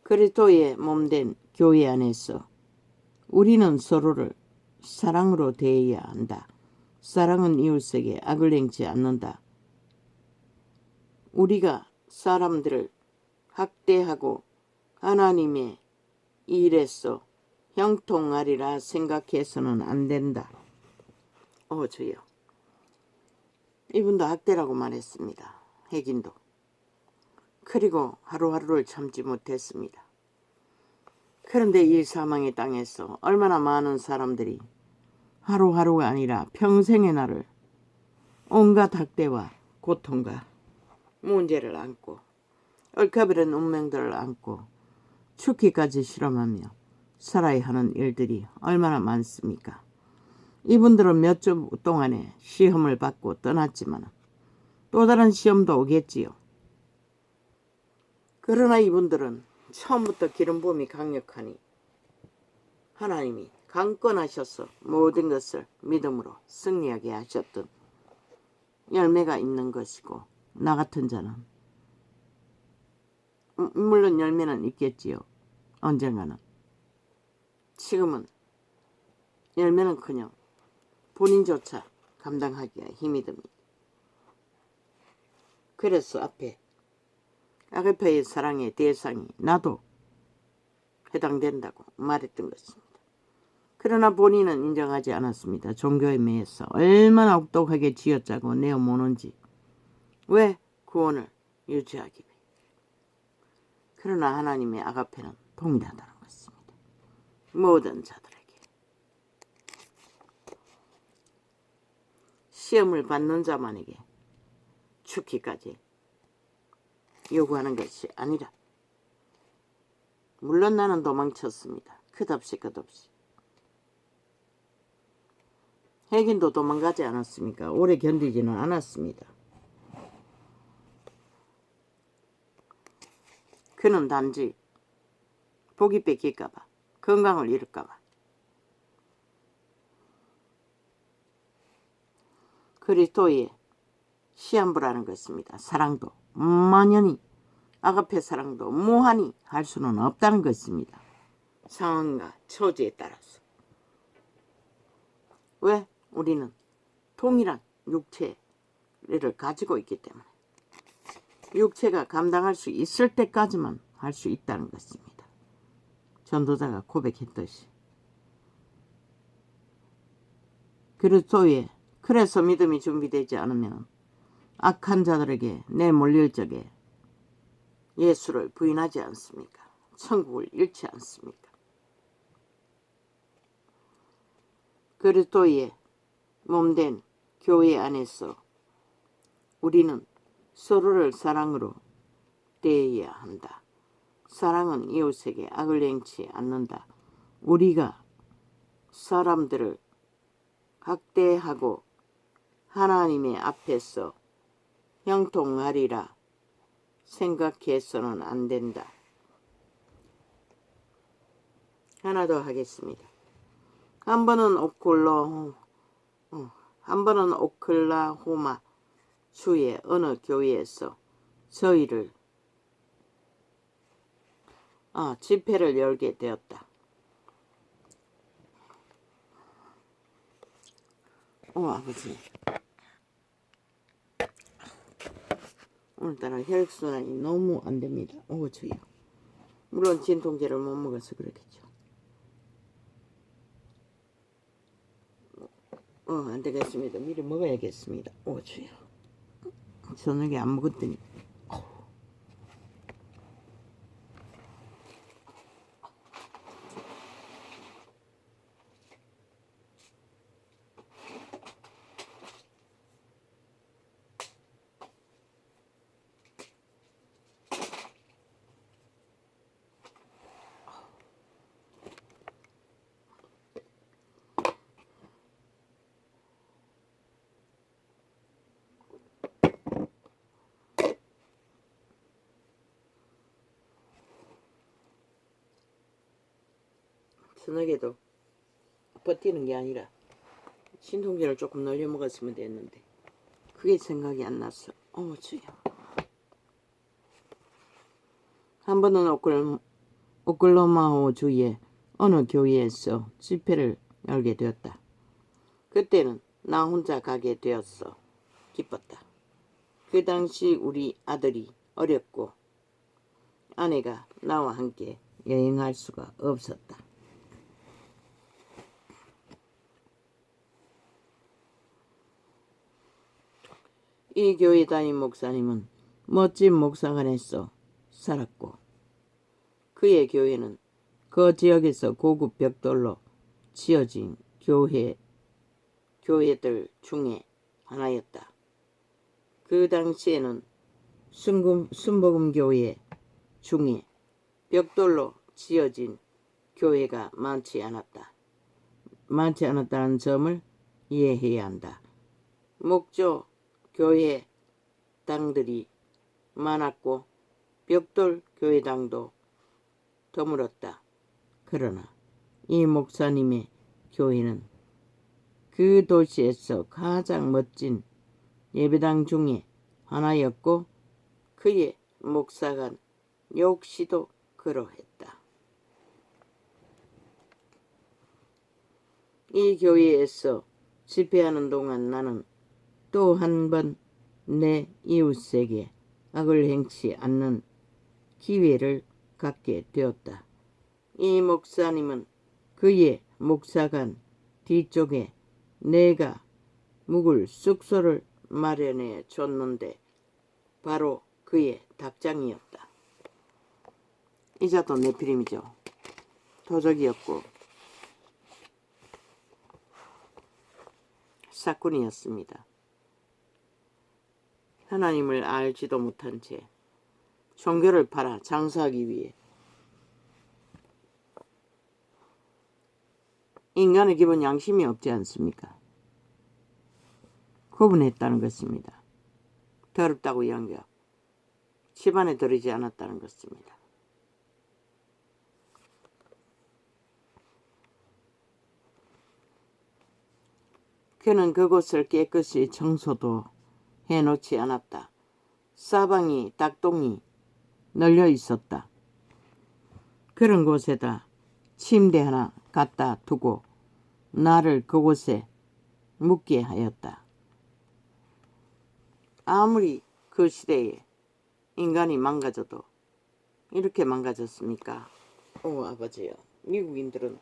그리스도의 몸된 교회 안에서 우리는 서로를 사랑으로 대해야 한다. 사랑은 이웃에게 악을 행치 않는다. 우리가 사람들을 학대하고 하나님의 일에서 형통하리라 생각해서는 안 된다. 주여. 이분도 학대라고 말했습니다. 흑인도. 그리고 하루하루를 참지 못했습니다. 그런데 이 사망의 땅에서 얼마나 많은 사람들이 하루하루가 아니라 평생의 날을 온갖 학대와 고통과 문제를 안고 얽혀버린 운명들을 안고 죽기까지 실험하며 살아야 하는 일들이 얼마나 많습니까? 이분들은 몇 주 동안에 시험을 받고 떠났지만 또 다른 시험도 오겠지요. 그러나 이분들은 처음부터 기름 부음이 강력하니 하나님이 강권하셔서 모든 것을 믿음으로 승리하게 하셨던 열매가 있는 것이고 나 같은 자는 물론 열매는 있겠지요. 언젠가는. 지금은 열매는커녕 본인조차 감당하기가 힘이 듭니다. 그래서 앞에 아가페의 사랑의 대상이 나도 해당된다고 말했던 것입니다. 그러나 본인은 인정하지 않았습니다. 종교에 매여서 얼마나 혹독하게 쥐어짜고 내어모는지 왜 구원을 유지하기 위해. 그러나 하나님의 아가페는 동일하다는 것입니다. 모든 자들에게 시험을 받는 자만에게 죽기까지 요구하는 것이 아니라 물론 나는 도망쳤습니다. 끝없이 흑인도 도망가지 않았습니까? 오래 견디지는 않았습니다. 그는 단지 복이 뺏길까봐, 건강을 잃을까봐, 그리스도의 시한부라는 것입니다. 사랑도 만연히, 아가페 사랑도 무한히 할 수는 없다는 것입니다. 상황과 처지에 따라서. 왜? 우리는 동일한 육체를 가지고 있기 때문에 육체가 감당할 수 있을 때까지만 할 수 있다는 것입니다. 전도자가 고백했듯이. 그리스도의, 그래서 믿음이 준비되지 않으면 악한 자들에게 내몰릴 적에 예수를 부인하지 않습니까? 천국을 잃지 않습니까? 그리스도의 몸된 교회 안에서 우리는 서로를 사랑으로 대해야 한다. 사랑은 이웃에게 악을 행치 않는다. 우리가 사람들을 학대하고 하나님의 앞에서 형통하리라 생각해서는 안 된다. 하나 더 하겠습니다. 한 번은 오클라호마 주의 어느 교회에서 저희를 집회를 열게 되었다. 아버지, 오늘따라 혈액순환이 너무 안 됩니다. 주여. 물론 진통제를 못 먹어서 그렇겠죠. 안 되겠습니다. 미리 먹어야겠습니다. 주여. 저녁에 안 먹었더니. 저녁에도 버티는 게 아니라 진통제를 조금 늘려 먹었으면 됐는데 그게 생각이 안 났어. 주여. 한 번은 오클라호마 주의 어느 교회에서 집회를 열게 되었다. 그때는 나 혼자 가게 되었어. 기뻤다. 그 당시 우리 아들이 어렸고 아내가 나와 함께 여행할 수가 없었다. 이 교회 담임 목사님은 멋진 목사관에서 살았고 그의 교회는 그 지역에서 고급 벽돌로 지어진 교회들 중에 하나였다. 그 당시에는 순복음교회 중에 벽돌로 지어진 교회가 많지 않았다는 점을 이해해야 한다. 목조 교회 당들이 많았고 벽돌 교회당도 드물었다. 그러나 이 목사님의 교회는 그 도시에서 가장 멋진 예배당 중에 하나였고 그의 목사관 역시도 그러했다. 이 교회에서 집회하는 동안 나는 또 한 번 내 이웃에게 악을 행치 않는 기회를 갖게 되었다. 이 목사님은 그의 목사관 뒤쪽에 내가 묵을 숙소를 마련해 줬는데 바로 그의 닭장이었다. 이자도 네피림이죠. 도적이었고 사꾼이었습니다. 하나님을 알지도 못한 채 종교를 팔아 장사하기 위해 인간의 기본 양심이 없지 않습니까? 구분했다는 것입니다. 더럽다고 연겨 집안에 들이지 않았다는 것입니다. 그는 그곳을 깨끗이 청소도 해놓지 않았다. 사방이 닭똥이 널려 있었다. 그런 곳에다 침대 하나 갖다 두고 나를 그곳에 묵게 하였다. 아무리 그 시대에 인간이 망가져도 이렇게 망가졌습니까? 오 아버지요. 미국인들은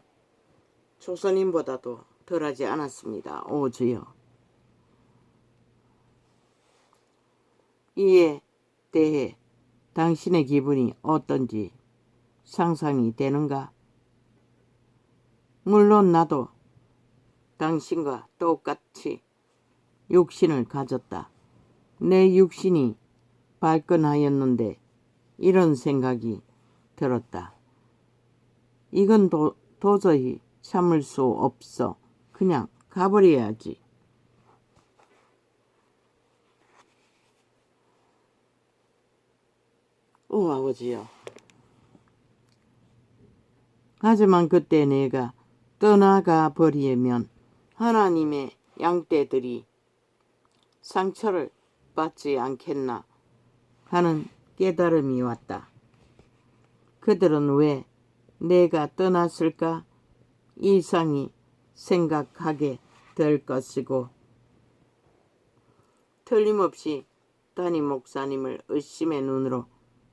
조선인보다도 덜하지 않았습니다. 오 주여. 이에 대해 당신의 기분이 어떤지 상상이 되는가? 물론 나도 당신과 똑같이 육신을 가졌다. 내 육신이 발끈하였는데 이런 생각이 들었다. 이건 도저히 참을 수 없어. 그냥 가버려야지. 오 아버지요. 하지만 그때 내가 떠나가 버리면 하나님의 양떼들이 상처를 받지 않겠나 하는 깨달음이 왔다. 그들은 왜 내가 떠났을까 이상히 생각하게 될 것이고 틀림없이 담임 목사님을 의심의 눈으로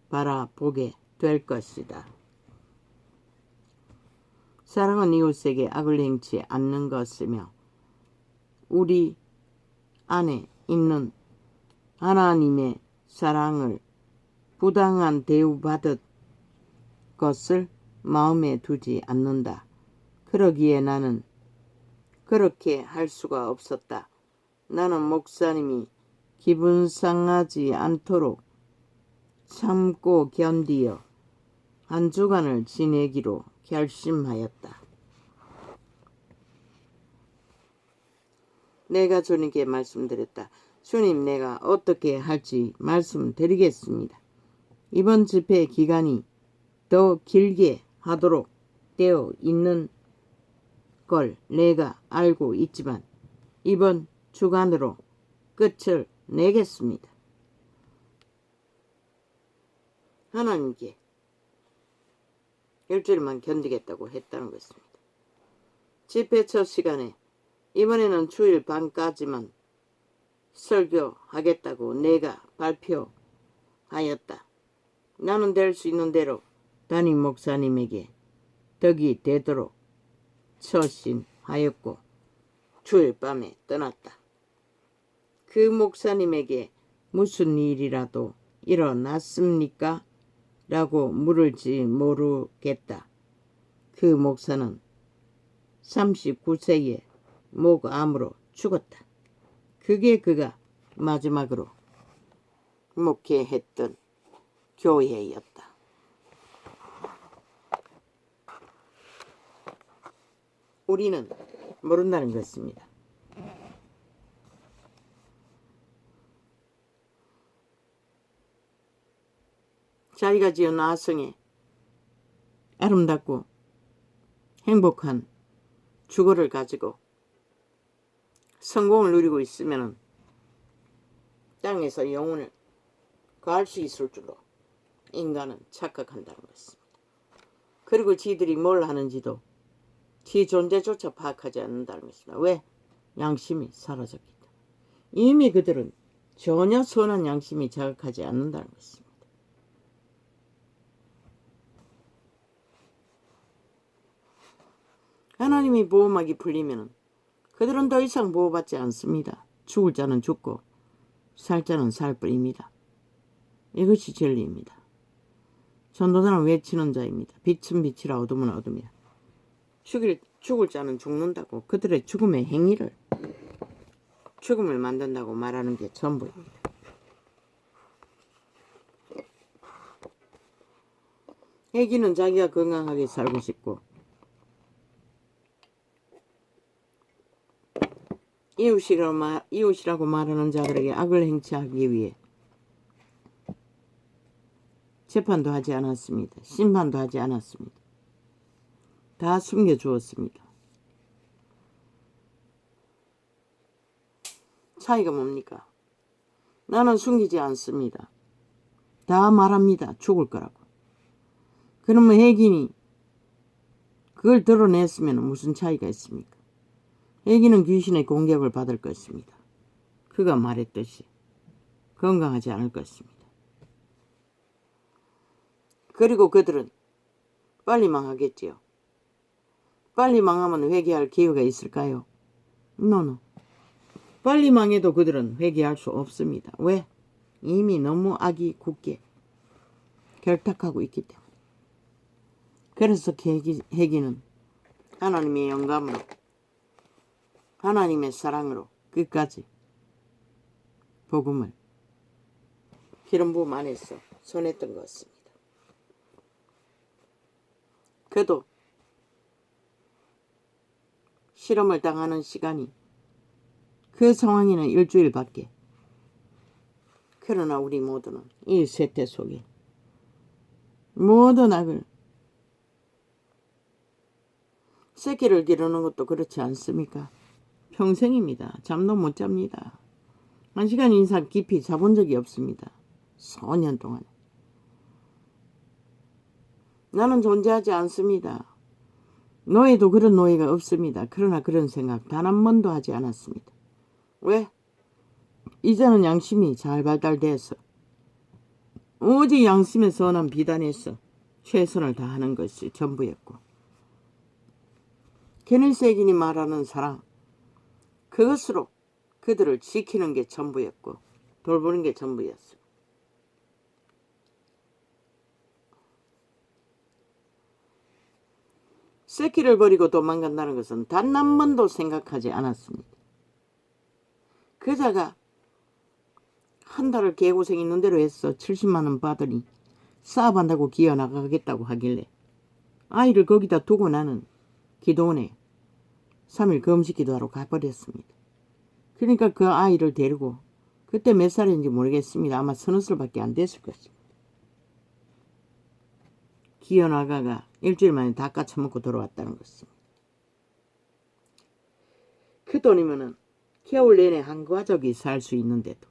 바라보게 될 것이다. 사랑은 이웃에게 악을 행치 않는 것이며 우리 안에 있는 하나님의 사랑을 부당한 대우받은 것을 마음에 두지 않는다. 그러기에 나는 그렇게 할 수가 없었다. 나는 목사님이 기분 상하지 않도록 참고 견디어 한 주간을 지내기로 결심하였다. 내가 주님께 말씀드렸다. 주님, 내가 어떻게 할지 말씀드리겠습니다. 이번 집회 기간이 더 길게 하도록 되어 있는 걸 내가 알고 있지만 이번 주간으로 끝을 내겠습니다. 하나님께 일주일만 견디겠다고 했다는 것입니다. 집회 첫 시간에 이번에는 주일 밤까지만 설교하겠다고 내가 발표하였다. 나는 될 수 있는 대로 담임 목사님에게 덕이 되도록 처신하였고 주일 밤에 떠났다. 그 목사님에게 무슨 일이라도 일어났습니까? 라고 물을지 모르겠다. 그 목사는 39세에 목암으로 죽었다. 그게 그가 마지막으로 목회했던 교회였다. 우리는 모른다는 것입니다. 자기가 지은 아성에 아름답고 행복한 주거를 가지고 성공을 누리고 있으면 땅에서 영혼을 구할 수 있을 줄로 인간은 착각한다는 것입니다. 그리고 지들이 뭘 하는지도 지 존재조차 파악하지 않는다는 것입니다. 왜? 양심이 사라졌기 때문에. 이미 그들은 전혀 선한 양심이 자극하지 않는다는 것입니다. 하나님이 보호막이 풀리면 그들은 더 이상 보호받지 않습니다. 죽을 자는 죽고 살 자는 살 뿐입니다. 이것이 진리입니다. 전도자는 외치는 자입니다. 빛은 빛이라 어둠은 어둠이라. 죽을 자는 죽는다고 그들의 죽음의 행위를 죽음을 만든다고 말하는 게 전부입니다. 애기는 자기가 건강하게 살고 싶고 이웃이라고 말하는 자들에게 악을 행치하기 위해 재판도 하지 않았습니다. 심판도 하지 않았습니다. 다 숨겨주었습니다. 차이가 뭡니까? 나는 숨기지 않습니다. 다 말합니다. 죽을 거라고. 그러면 혜긴이 그걸 드러냈으면 무슨 차이가 있습니까? 혜긴은 귀신의 공격을 받을 것입니다. 그가 말했듯이 건강하지 않을 것입니다. 그리고 그들은 빨리 망하겠지요. 빨리 망하면 회개할 기회가 있을까요? 노노. 빨리 망해도 그들은 회개할 수 없습니다. 왜? 이미 너무 악이 굳게 결탁하고 있기 때문에. 그래서 혜기는 하나님의 영감으로 하나님의 사랑으로 끝까지 복음을 기름 부음 안에서 전했던 것 같습니다. 그도 실험을 당하는 시간이 그 상황에는 일주일밖에. 그러나 우리 모두는 이 세태 속에 모든 악을 새끼를 기르는 것도 그렇지 않습니까? 평생입니다. 잠도 못 잡니다. 1시간 이상 깊이 자본 적이 없습니다. 수년 동안. 나는 존재하지 않습니다. 노예도 그런 노예가 없습니다. 그러나 그런 생각 단 한 번도 하지 않았습니다. 왜? 이제는 양심이 잘 발달돼서 오직 양심의 선한 비단에서 최선을 다하는 것이 전부였고, 케니스 혜긴이 말하는 사랑, 그것으로 그들을 지키는 게 전부였고 돌보는 게 전부였어. 새끼를 버리고 도망간다는 것은 단 한 번도 생각하지 않았습니다. 그자가 한 달을 개고생 있는 대로 해서 70만 원 받으니 사업한다고 기어나가겠다고 하길래 아이를 거기다 두고 나는 기도원에 3일 금식기도하러 가버렸습니다. 그러니까 그 아이를 데리고, 그때 몇 살인지 모르겠습니다. 아마 30살밖에 안 됐을 것입니다. 기어나가가 일주일 만에 다 까쳐먹고 돌아왔다는 것입니다. 그 돈이면은 겨울 내내 한 가족이 살 수 있는데도.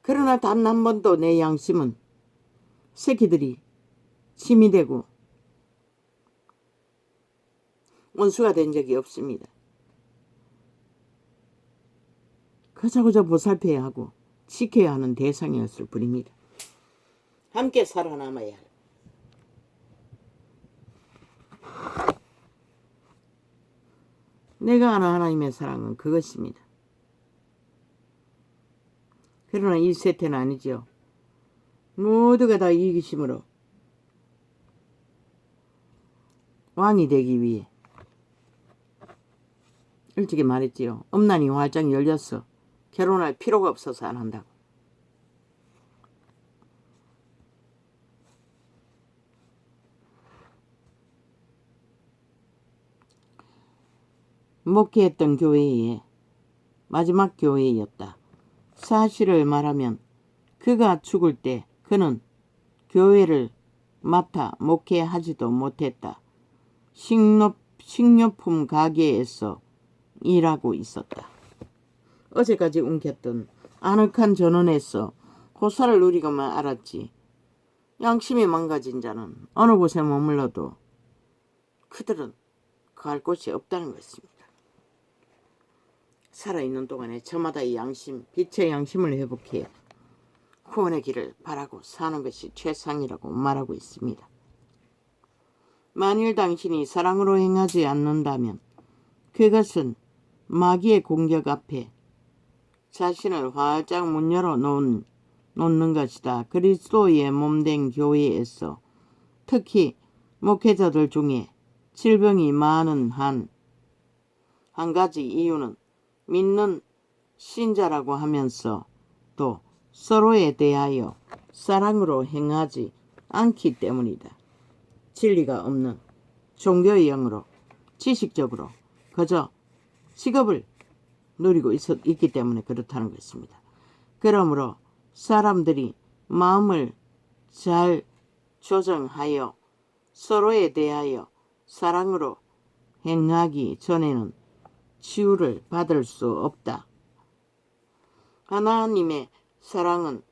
그러나 단 한 번도 내 양심은 새끼들이 침이 되고 원수가 된 적이 없습니다. 그저그저 보살펴야 하고 지켜야 하는 대상이었을 뿐입니다. 함께 살아남아야 할. 내가 아는 하나님의 사랑은 그것입니다. 그러나 이 세태는 아니죠. 모두가 다 이기심으로 왕이 되기 위해 일찍이 말했지요. 엄난이 활짝 열렸어. 결혼할 필요가 없어서 안 한다고. 목회했던 교회의 마지막 교회였다. 사실을 말하면 그가 죽을 때 그는 교회를 맡아 목회하지도 못했다. 식료품 가게에서 일하고 있었다. 어제까지 웅켰던 아늑한 전원에서 고사를 누리고만 알았지. 양심이 망가진 자는 어느 곳에 머물러도 그들은 갈 곳이 없다는 것입니다. 살아있는 동안에 저마다 이 양심, 빛의 양심을 회복해 구원의 길을 바라고 사는 것이 최상이라고 말하고 있습니다. 만일 당신이 사랑으로 행하지 않는다면 그것은 마귀의 공격 앞에 자신을 활짝 문 열어 놓는 것이다. 그리스도의 몸된 교회에서 특히 목회자들 중에 질병이 많은 한 가지 이유는 믿는 신자라고 하면서 또 서로에 대하여 사랑으로 행하지 않기 때문이다. 진리가 없는 종교의 영으로 지식적으로 그저 직업을 누리고 있기 때문에 그렇다는 것입니다. 그러므로 사람들이 마음을 잘 조정하여 서로에 대하여 사랑으로 행하기 전에는 치유를 받을 수 없다. 하나님의 사랑은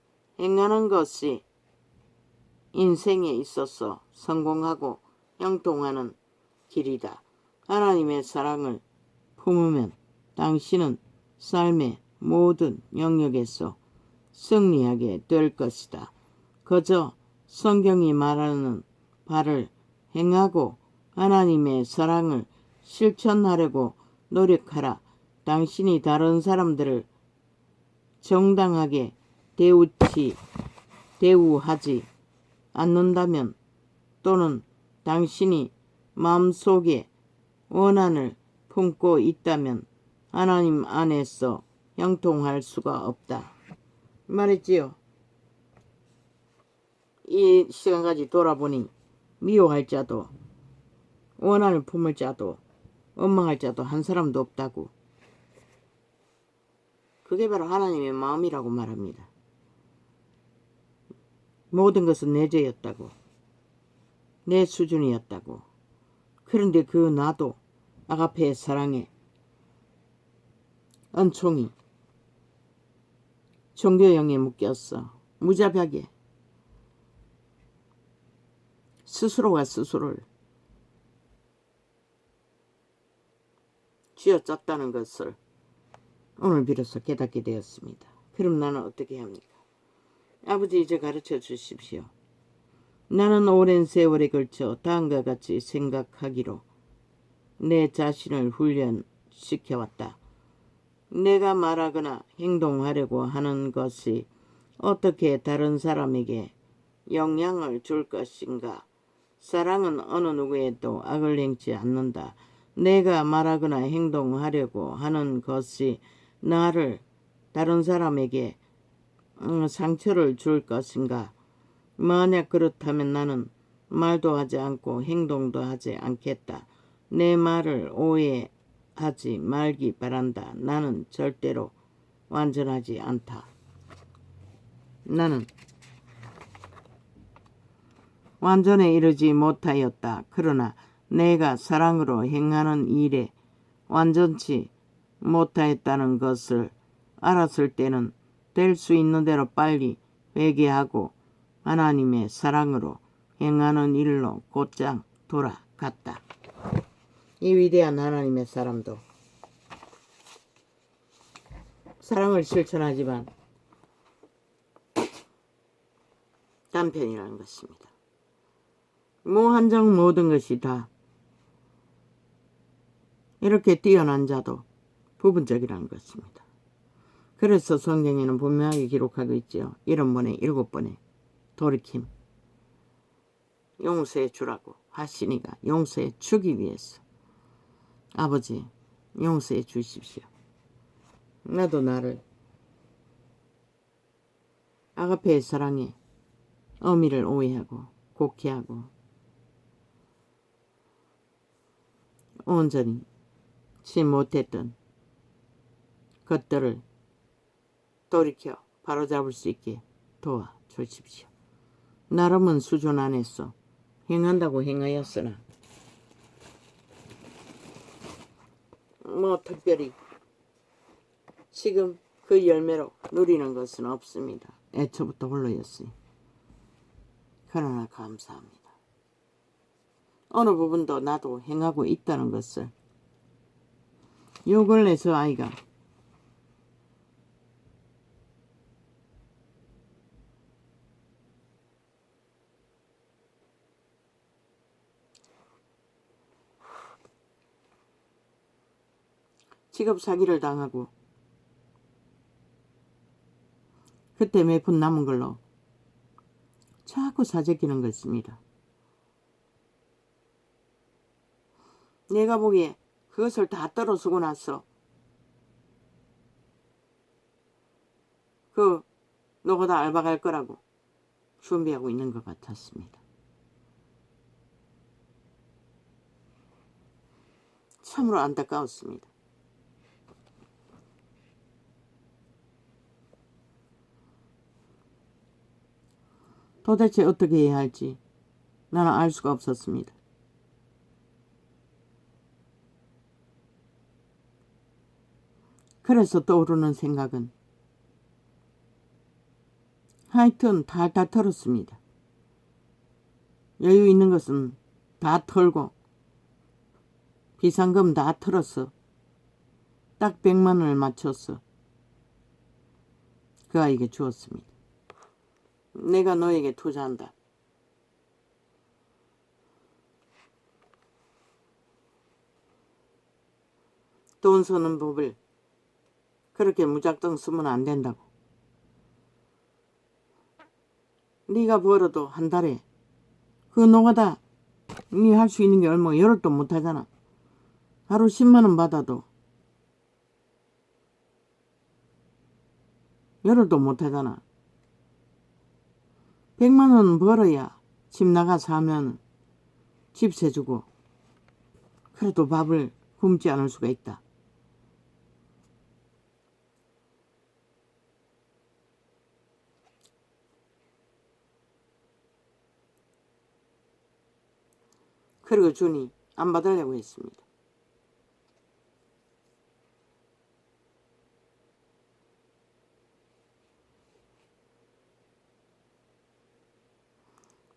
행하는 것이 인생에 있어서 성공하고 형통하는 길이다. 하나님의 사랑을 품으면 당신은 삶의 모든 영역에서 승리하게 될 것이다. 그저 성경이 말하는 바를 행하고 하나님의 사랑을 실천하려고 노력하라. 당신이 다른 사람들을 정당하게 대우하지 않는다면 또는 당신이 마음속에 원한을 품고 있다면 하나님 안에서 형통할 수가 없다. 말했지요. 이 시간까지 돌아보니 미워할 자도 원한을 품을 자도 원망할 자도 한 사람도 없다고. 그게 바로 하나님의 마음이라고 말합니다. 모든 것은 내 죄였다고. 내 수준이었다고. 그런데 그 나도 아가페의 사랑에 은총이 종교형에 묶였어. 무자비하게 스스로가 스스로를 쥐어짰다는 것을 오늘 비로소 깨닫게 되었습니다. 그럼 나는 어떻게 합니까? 아버지, 이제 가르쳐 주십시오. 나는 오랜 세월에 걸쳐 다음과 같이 생각하기로 내 자신을 훈련시켜왔다. 내가 말하거나 행동하려고 하는 것이 어떻게 다른 사람에게 영향을 줄 것인가? 사랑은 어느 누구에도 악을 행치 않는다. 내가 말하거나 행동하려고 하는 것이 나를 다른 사람에게 상처를 줄 것인가? 만약 그렇다면 나는 말도 하지 않고 행동도 하지 않겠다. 내 말을 오해하지 말기 바란다. 나는 절대로 완전하지 않다. 나는 완전에 이르지 못하였다. 그러나 내가 사랑으로 행하는 일에 완전치 못하였다는 것을 알았을 때는 될 수 있는 대로 빨리 회개하고 하나님의 사랑으로 행하는 일로 곧장 돌아갔다. 이 위대한 하나님의 사람도 사랑을 실천하지만 단편이라는 것입니다. 무한정 모든 것이 다 이렇게 뛰어난 자도 부분적이라는 것입니다. 그래서 성경에는 분명하게 기록하고 있지요. 7번에 7번에 돌이킴 용서해 주라고 하시니가 용서해 주기 위해서 아버지 용서해 주십시오. 나도 나를 아가페의 사랑에 어미를 오해하고 곡해하고 온전히 치 못했던 것들을 돌이켜 바로잡을 수 있게 도와주십시오. 나름은 수준 안에서 행한다고 행하였으나 특별히 지금 그 열매로 누리는 것은 없습니다. 애초부터 홀로였으니. 그러나 감사합니다. 어느 부분도 나도 행하고 있다는 것을 요 근래 저 아이가 직업 사기를 당하고 그때 몇 푼 남은 걸로 자꾸 사재끼는 것입니다. 내가 보기에 그것을 다 떨어쓰고 나서 그 노고다 알바 갈 거라고 준비하고 있는 것 같았습니다. 참으로 안타까웠습니다. 도대체 어떻게 해야 할지 나는 알 수가 없었습니다. 그래서 떠오르는 생각은 하여튼 탈탈 털었습니다. 여유 있는 것은 다 털고 비상금 다 털었어. 딱 100만 원을 맞췄어. 그 아이에게 주었습니다. 내가 너에게 투자한다. 돈 쓰는 법을 그렇게 무작정 쓰면 안 된다고. 네가 벌어도 한 달에 그 노가다 네 할 수 있는 게 얼마 열흘도 못하잖아. 하루 10만 원 받아도 열흘도 못하잖아. 100만 원 벌어야 집 나가 사면 집세 주고 그래도 밥을 굶지 않을 수가 있다. 그리고 주니 안 받으려고 했습니다.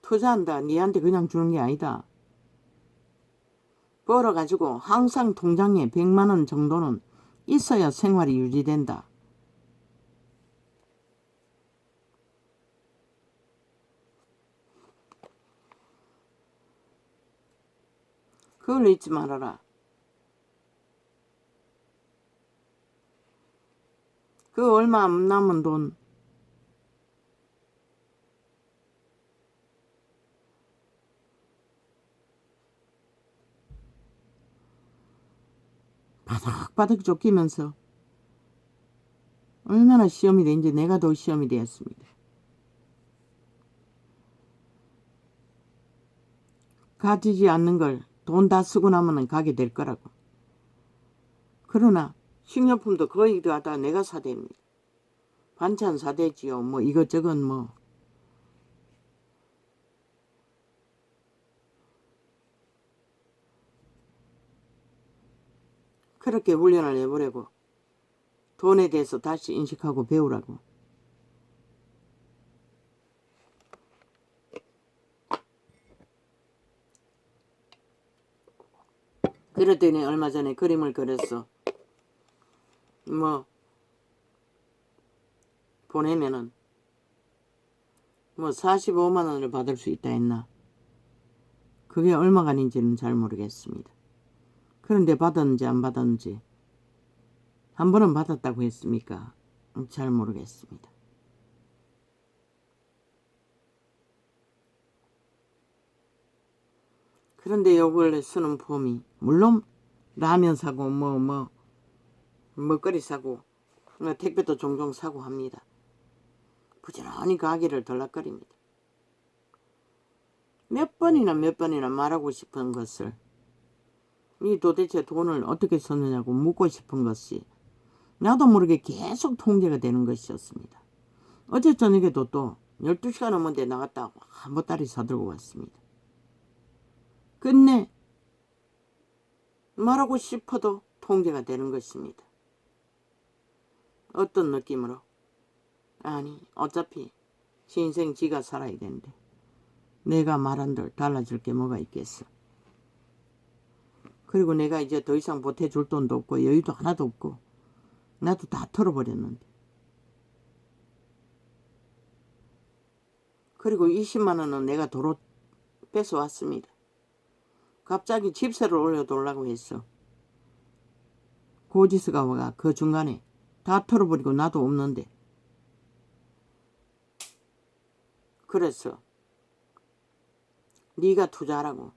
투자한다. 니한테 그냥 주는 게 아니다. 벌어가지고 항상 통장에 100만 원 정도는 있어야 생활이 유지된다. 그걸 잊지 말아라. 그 얼마 안 남은 돈 바닥바닥 쫓기면서 얼마나 시험이 된지 내가 더 시험이 되었습니다. 가지지 않는 걸 돈 다 쓰고 나면 가게 될 거라고. 그러나 식료품도 거의 다 내가 사대입니다. 반찬 사대지요. 뭐 이것저것 뭐. 그렇게 훈련을 해보려고. 돈에 대해서 다시 인식하고 배우라고. 그랬더니 얼마 전에 그림을 그렸어. 뭐 보내면은 뭐 45만 원을 받을 수 있다 했나. 그게 얼마간인지는 잘 모르겠습니다. 그런데 받았는지 안 받았는지 한 번은 받았다고 했습니까? 잘 모르겠습니다. 그런데 요걸 쓰는 폼이 물론 라면 사고 먹거리 사고 택배도 종종 사고 합니다. 부지런히 가게를 들락거립니다. 몇 번이나 말하고 싶은 것을 이 도대체 돈을 어떻게 썼느냐고 묻고 싶은 것이 나도 모르게 계속 통제가 되는 것이었습니다. 어제 저녁에도 또 12시가 넘은데 나갔다 한 보따리 사들고 왔습니다. 끝내 말하고 싶어도 통제가 되는 것입니다. 어떤 느낌으로? 아니 어차피 지 인생 지가 살아야 되는데 내가 말한들 달라질 게 뭐가 있겠어. 그리고 내가 이제 더 이상 보태줄 돈도 없고 여유도 하나도 없고 나도 다 털어버렸는데. 그리고 20만 원은 내가 도로 뺏어왔습니다. 갑자기 집세를 올려달라고 했어. 고지서가 와가 그 중간에 다 털어버리고 나도 없는데. 그래서 네가 투자하라고.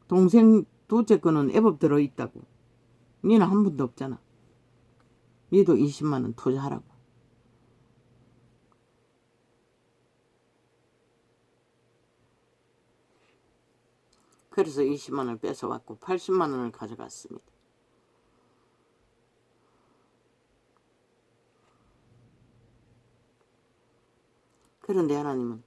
동생 둘째 거는 애법 들어있다고. 니는 한 번도 없잖아. 니도 20만 원 투자하라고. 그래서 20만 원을 뺏어왔고 80만 원을 가져갔습니다. 그런데 하나님은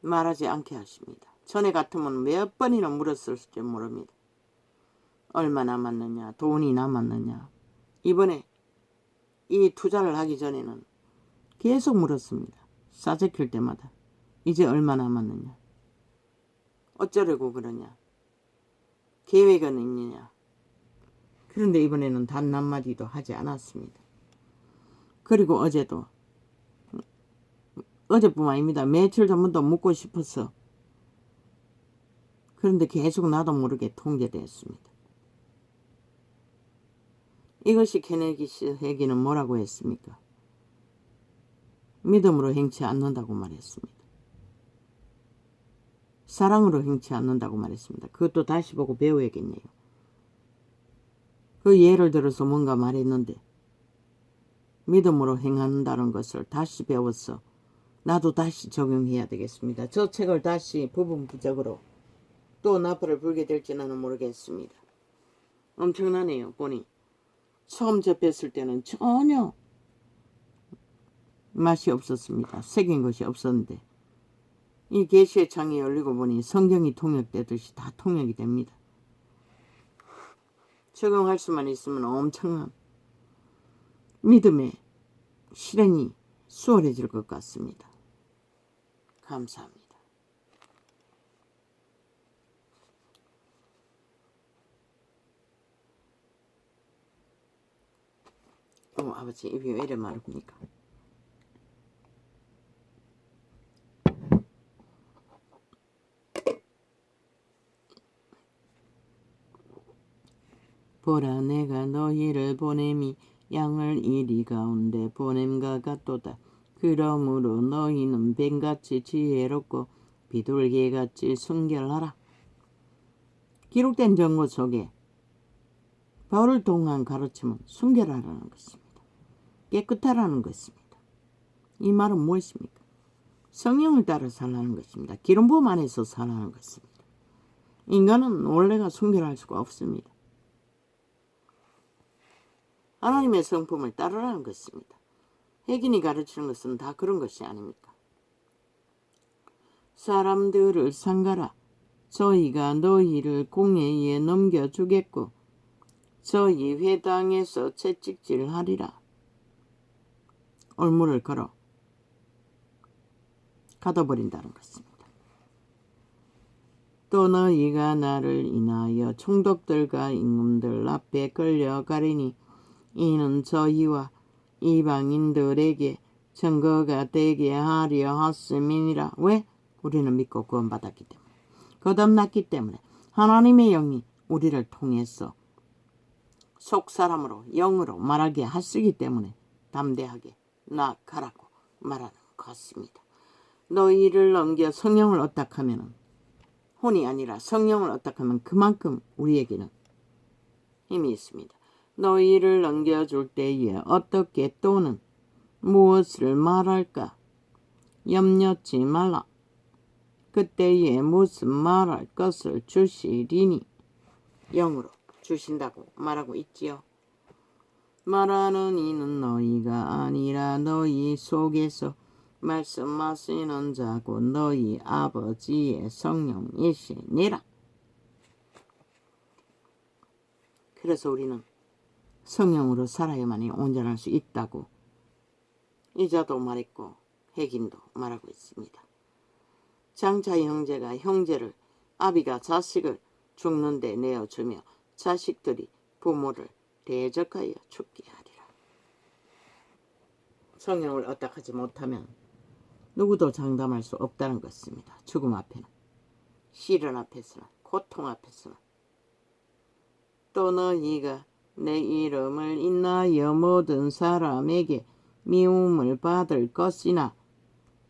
말하지 않게 하십니다. 전에 같으면 몇 번이나 물었을지 모릅니다. 얼마 남았느냐, 돈이 남았느냐. 이번에 이 투자를 하기 전에는 계속 물었습니다. 싸제킬 때마다 이제 얼마 남았느냐, 어쩌려고 그러냐, 계획은 있느냐. 그런데 이번에는 단 한마디도 하지 않았습니다. 그리고 어제뿐만 아닙니다. 며칠 전부터 묻고 싶어서. 그런데 계속 나도 모르게 통제되었습니다. 이것이 케네디 회기는 뭐라고 했습니까? 믿음으로 행치 않는다고 말했습니다. 사랑으로 행치 않는다고 말했습니다. 그것도 다시 보고 배워야겠네요. 그 예를 들어서 뭔가 말했는데 믿음으로 행한다는 것을 다시 배워서 나도 다시 적용해야 되겠습니다. 저 책을 다시 부분부적으로 또 나팔을 불게 될지는 모르겠습니다. 엄청나네요. 보니 처음 접했을 때는 전혀 맛이 없었습니다. 새긴 것이 없었는데 이 계시의 창이 열리고 보니 성경이 통역되듯이 다 통역이 됩니다. 적용할 수만 있으면 엄청난 믿음의 실행이 수월해질 것 같습니다. 감사합니다. 아버지 입이 왜 이래 마릅니까? 보라 내가 너희를 보냄이 양을 이리 가운데 보냄과 같도다. 그러므로 너희는 뱀같이 지혜롭고 비둘기같이 순결하라. 기록된 정보 속에 바울을 통한 가르침은 순결하라는 것입니다. 깨끗하라는 것입니다. 이 말은 무엇입니까? 성령을 따라 살라는 것입니다. 기름 부음 안에서 살라는 것입니다. 인간은 원래가 순결할 수가 없습니다. 하나님의 성품을 따르라는 것입니다. 혜긴이 가르치는 것은 다 그런 것이 아닙니까? 사람들을 상가라. 저희가 너희를 공회에 넘겨주겠고 저희 회당에서 채찍질하리라. 올무를 걸어 가둬버린다는 것입니다. 또 너희가 나를 인하여 총독들과 임금들 앞에 끌려가리니 이는 저희와 이방인들에게 증거가 되게 하려 하심이니라. 왜? 우리는 믿고 구원받았기 때문에, 거듭났기 때문에, 하나님의 영이 우리를 통해서 속사람으로 영으로 말하게 하시기 때문에 담대하게 나가라고 말하는 것입니다. 너희를 넘겨 성령을 얻다하면, 혼이 아니라 성령을 얻다하면 그만큼 우리에게는 힘이 있습니다. 너희를 넘겨줄 때에 어떻게 또는 무엇을 말할까 염려치 말라. 그때에 무슨 말할 것을 주시리니 영으로 주신다고 말하고 있지요. 말하는 이는 너희가 아니라 너희 속에서 말씀하시는 자고 너희 아버지의 성령이시니라. 그래서 우리는 성령으로 살아야만이 온전할 수 있다고 이자도 말했고 혜긴도 말하고 있습니다. 장차 형제가 형제를, 아비가 자식을 죽는데 내어주며 자식들이 부모를 대적하여 죽게 하리라. 성령을 얻다하지 못하면 누구도 장담할 수 없다는 것입니다. 죽음 앞에는, 시련 앞에서는, 고통 앞에서는. 또 너희가 내 이름을 인하여 모든 사람에게 미움을 받을 것이나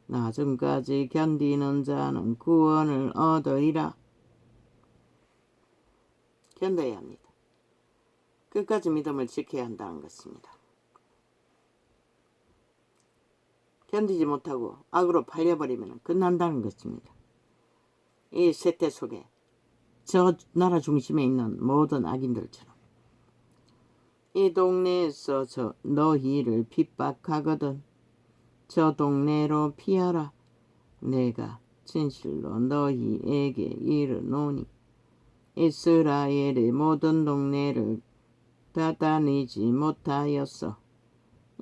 나중까지 견디는 자는 구원을 얻으리라. 견뎌야 합니다. 끝까지 믿음을 지켜야 한다는 것입니다. 견디지 못하고 악으로 팔려버리면 끝난다는 것입니다. 이 세태 속에 저 나라 중심에 있는 모든 악인들처럼 이 동네에서 저 너희를 핍박하거든 저 동네로 피하라. 내가 진실로 너희에게 이르노니 이스라엘의 모든 동네를 다 다니지 못하였어.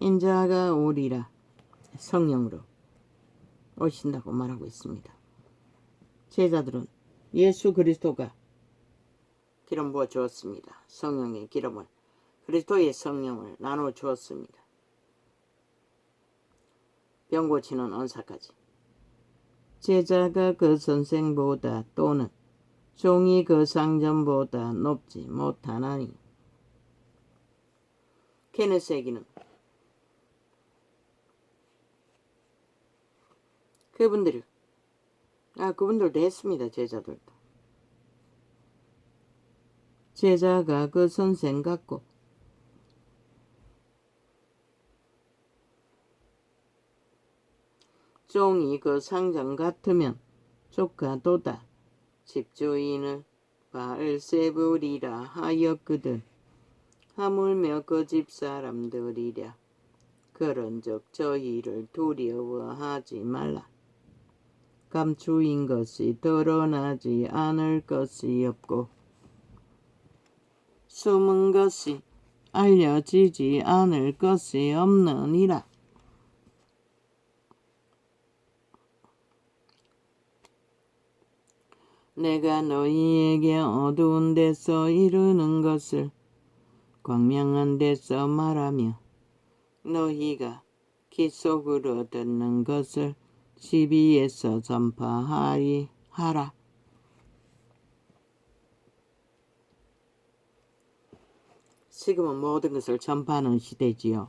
인자가 오리라. 성령으로 오신다고 말하고 있습니다. 제자들은 예수 그리스도가 기름 부어 주었습니다. 성령의 기름을 그리스도의 성령을 나눠 주었습니다. 병 고치는 은사까지. 제자가 그 선생보다 또는 종이 그 상전보다 높지 못하나니. 케네스에게는 그분들도 했습니다. 제자들도. 제자가 그 선생 같고 종이 그 상전 같으면 조카도다. 집주인을 바알세불이라 하였거든. 하물며 그 집사람들이랴. 그런즉 저희를 두려워하지 말라. 감추인 것이 드러나지 않을 것이 없고 숨은 것이 알려지지 않을 것이 없느니라. 내가 너희에게 어두운 데서 이르는 것을 광명한 데서 말하며 너희가 귀 속으로 듣는 것을 시비에서 전파하라. 지금은 모든 것을 전파하는 시대지요.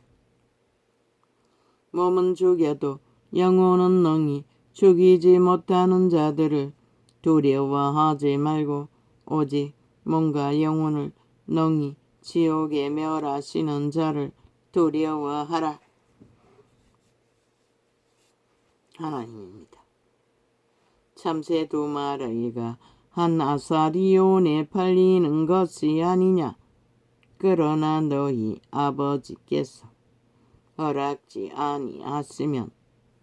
몸은 죽여도 영혼은 능히 죽이지 못하는 자들을 두려워하지 말고 오직 몸과 영혼을 능히 지옥에 멸하시는 자를 두려워하라. 하나님입니다. 참새 두 마리가 한 아사리온에 팔리는 것이 아니냐. 그러나 너희 아버지께서 허락지 아니하시면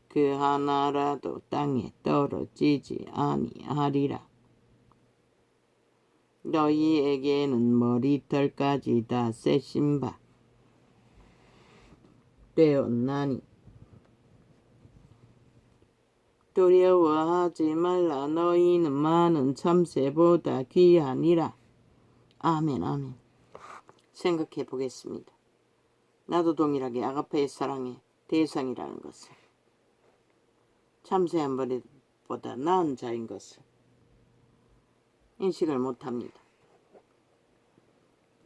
그 하나라도 땅에 떨어지지 아니하리라. 너희에게는 머리털까지 다 세신 바 되었나니 두려워하지 말라. 너희는 많은 참새보다 귀하니라. 아멘 아멘. 생각해 보겠습니다. 나도 동일하게 아가페의 사랑의 대상이라는 것을 참새 한 마리보다 나은 자인 것을 인식을 못합니다.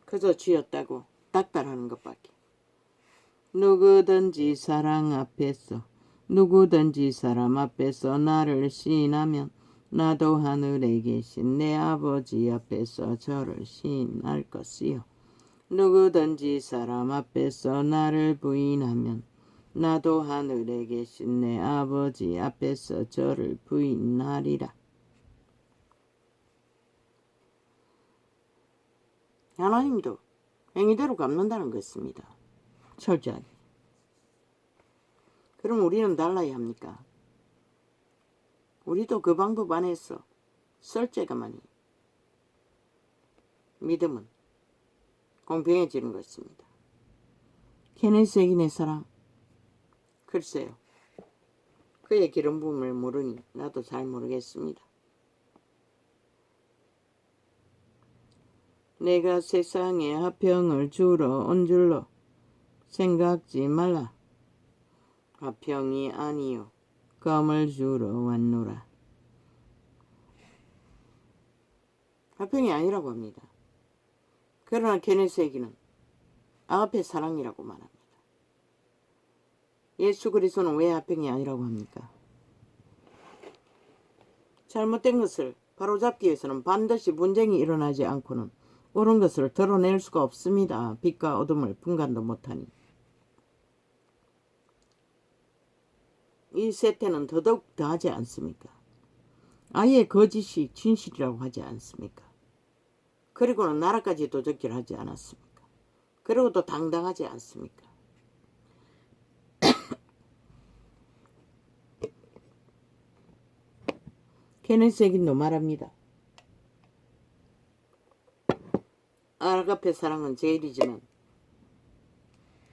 그저 쥐었다고 닥달하는 것밖에. 누구든지 사람 앞에서 나를 시인하면 나도 하늘에 계신 내 아버지 앞에서 저를 시인할 것이요. 누구든지 사람 앞에서 나를 부인하면 나도 하늘에 계신 내 아버지 앞에서 저를 부인하리라. 하나님도 행위대로 갚는다는 것입니다. 철저하게. 그럼 우리는 달라야 합니까? 우리도 그 방법 안에서 썰째가만이 믿음은 공평해지는 것입니다. 케네스에게의 사랑. 글쎄요. 그의 기름 부음을 모르니 나도 잘 모르겠습니다. 내가 세상에 화평을 주러 온 줄로 생각지 말라. 화평이 아니요 검을 주러 왔노라. 화평이 아니라고 합니다. 그러나 케네스에게는 아가페 사랑이라고 말합니다. 예수 그리스도는 왜 화평이 아니라고 합니까? 잘못된 것을 바로잡기 위해서는 반드시 분쟁이 일어나지 않고는 옳은 것을 드러낼 수가 없습니다. 빛과 어둠을 분간도 못하니. 이 세태는 더더욱 더하지 않습니까? 아예 거짓이 진실이라고 하지 않습니까? 그리고는 나라까지 도적질 하지 않았습니까? 그리고 또 당당하지 않습니까? 케네스 에긴도 말합니다. 아가페 사랑은 제일이지만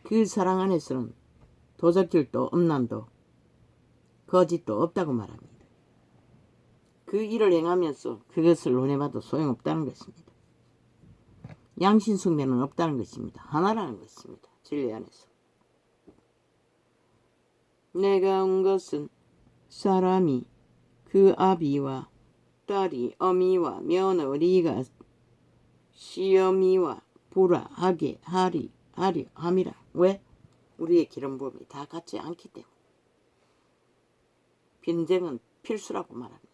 그 사랑 안에서는 도적질도 음란도 거짓도 없다고 말합니다. 그 일을 행하면서 그것을 논해봐도 소용없다는 것입니다. 양신숭배는 없다는 것입니다. 하나라는 것입니다. 진리 안에서. 내가 온 것은 사람이 그 아비와 딸이 어미와 며느리가 시어미와 불화하게 하려 함이라. 왜? 우리의 기름부음이 다 같지 않기 때문에. 빈쟁은 필수라고 말합니다.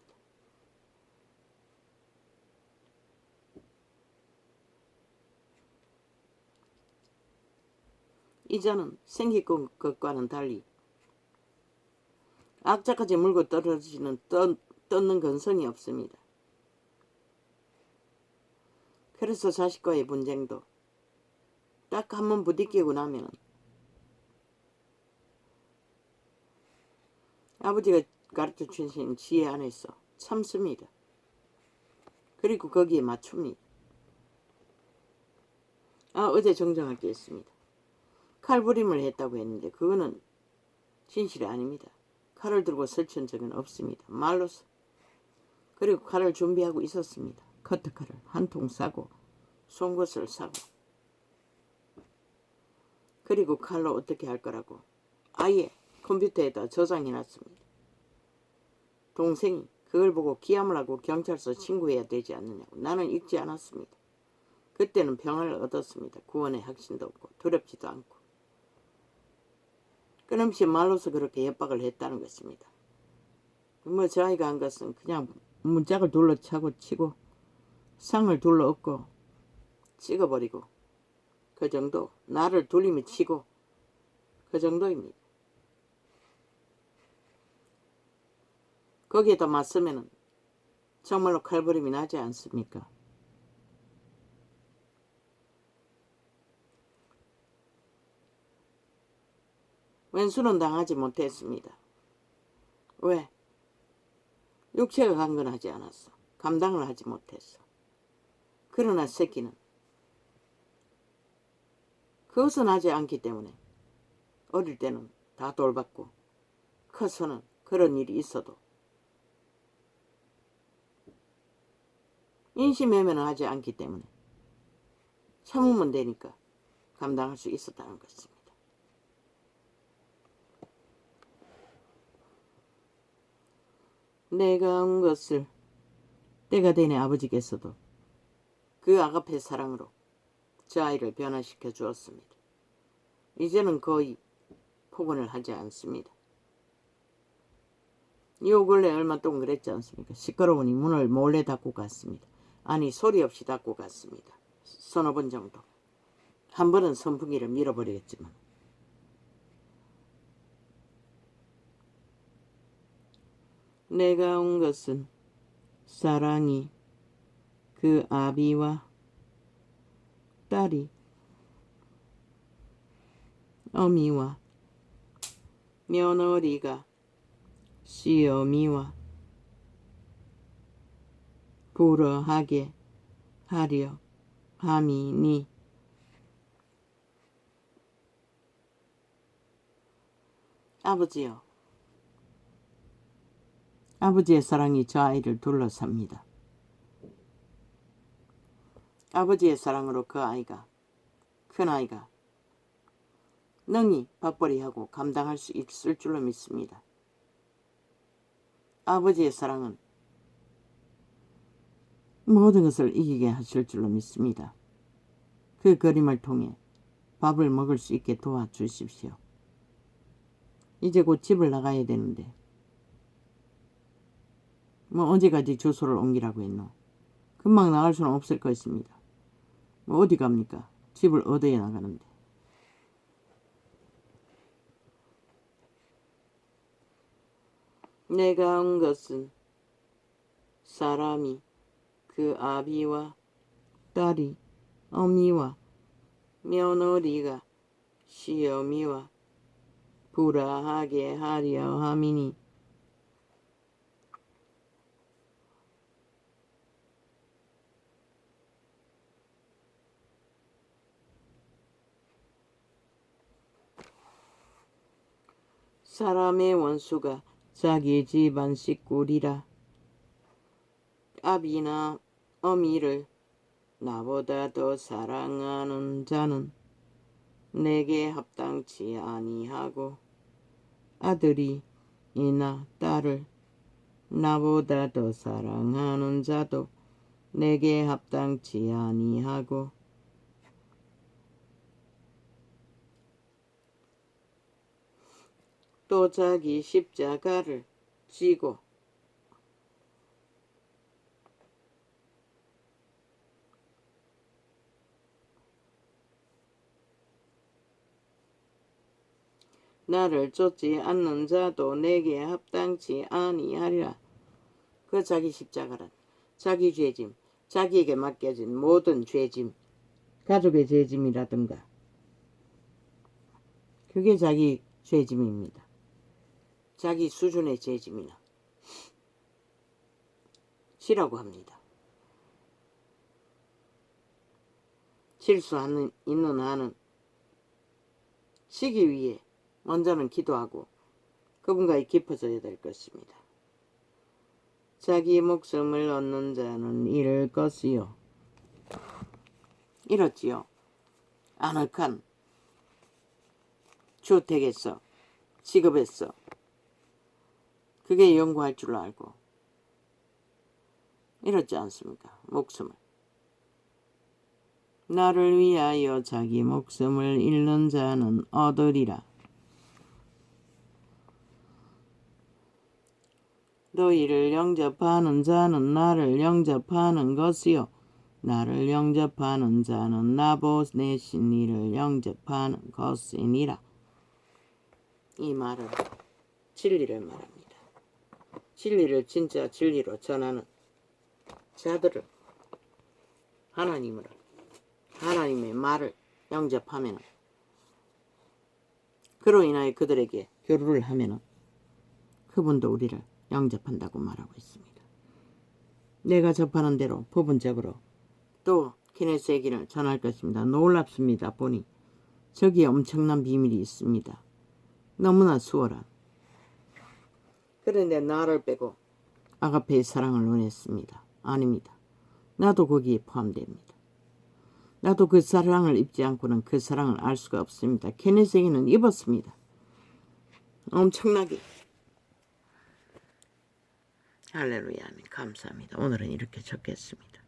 이자는 생긴 것과는 달리 악자까지 물고 떨어지는 떴는 근성이 없습니다. 그래서 자식과의 분쟁도 딱 한 번 부딪히고 나면 아버지가 가르쳐 주신 지혜 안에서 참습니다. 그리고 거기에 맞춥니다. 어제 정정할 게 있습니다. 칼부림을 했다고 했는데 그거는 진실이 아닙니다. 칼을 들고 설치한 적은 없습니다. 말로서. 그리고 칼을 준비하고 있었습니다. 커트칼을 한 통 싸고 송곳을 사고 그리고 칼로 어떻게 할 거라고 아예 컴퓨터에다 저장해놨습니다. 동생이 그걸 보고 기함을 하고 경찰서 신고해야 되지 않느냐고. 나는 읽지 않았습니다. 그때는 평화를 얻었습니다. 구원의 확신도 없고 두렵지도 않고. 끊임없이 말로서 그렇게 협박을 했다는 것입니다. 저 아이가 한 것은 그냥 문짝을 둘러차고 치고 상을 둘러엎고 찍어버리고 그 정도. 나를 돌리며 치고 그 정도입니다. 거기에다 맞서면 정말로 칼부림이 나지 않습니까? 왼수는 당하지 못했습니다. 왜? 육체가 강건하지 않았어. 감당을 하지 못했어. 그러나 새끼는 그것은 하지 않기 때문에 어릴 때는 다 돌봤고 커서는 그런 일이 있어도 인신매매는 하지 않기 때문에 참으면 되니까 감당할 수 있었다는 것입니다. 내가 온 것을 때가 되네 아버지께서도 그 아가페 사랑으로 저 아이를 변화시켜 주었습니다. 이제는 거의 폭언을 하지 않습니다. 요 근래 얼마 동안 그랬지 않습니까? 시끄러우니 문을 몰래 닫고 갔습니다. 아니 소리 없이 닫고 갔습니다. 서너 번 정도. 한 번은 선풍기를 밀어버리겠지만. 내가 온 것은 사랑이 그 아비와 딸이 어미와 며느리가 시어미와 불어하게 하려 함이니. 아버지요. 아버지의 사랑이 저 아이를 둘러쌉니다. 아버지의 사랑으로 그 아이가, 큰아이가 능히 밥벌이하고 감당할 수 있을 줄로 믿습니다. 아버지의 사랑은 모든 것을 이기게 하실 줄로 믿습니다. 그 그림을 통해 밥을 먹을 수 있게 도와주십시오. 이제 곧 집을 나가야 되는데 언제까지 주소를 옮기라고 했노? 금방 나갈 수는 없을 것입니다. 어디 갑니까? 집을 얻어야 나가는데. 내가 온 것은 사람이 그 아비와 딸이 어미와 며느리가 시어미와 불화하게 하려 함이니 사람의 원수가 자기 집안 식구리라. 아비나 어미를 나보다 더 사랑하는 자는 내게 합당치 아니하고 아들이 이나 딸을 나보다 더 사랑하는 자도 내게 합당치 아니하고 또 자기 십자가를 지고 나를 쫓지 않는 자도 내게 합당치 아니하리라. 그 자기 십자가란 자기 죄짐, 자기에게 맡겨진 모든 죄짐, 가족의 죄짐이라든가 그게 자기 죄짐입니다. 자기 수준의 죄짐이나 지라고 합니다. 질 수 있는 한은 지기 위해 먼저는 기도하고 그분과의 깊어져야 될 것입니다. 자기 목숨을 얻는 자는 잃을 것이요. 잃었지요. 아늑한 주택에서 직업에서 그게 연구할 줄 알고 잃었지 않습니까? 목숨을. 나를 위하여 자기 목숨을 잃는 자는 얻으리라. 너희를 영접하는 자는 나를 영접하는 것이요 나를 영접하는 자는 나 보내신 이를 영접하는 것이니라. 이 말은 진리를 말합니다. 진리를 진짜 진리로 전하는 자들을 하나님의 말을 영접하면 그로 인하여 그들에게 교류를 하면 그분도 우리를 영접한다고 말하고 있습니다. 내가 접하는 대로 부분적으로 또 케네스 얘기를 전할 것입니다. 놀랍습니다. 보니 저기에 엄청난 비밀이 있습니다. 너무나 수월한. 그런데 나를 빼고 아가페의 사랑을 원했습니다. 아닙니다. 나도 거기에 포함됩니다. 나도 그 사랑을 입지 않고는 그 사랑을 알 수가 없습니다. 케네스에게는 입었습니다. 엄청나게. 할렐루야. 아멘. 감사합니다. 오늘은 이렇게 적겠습니다.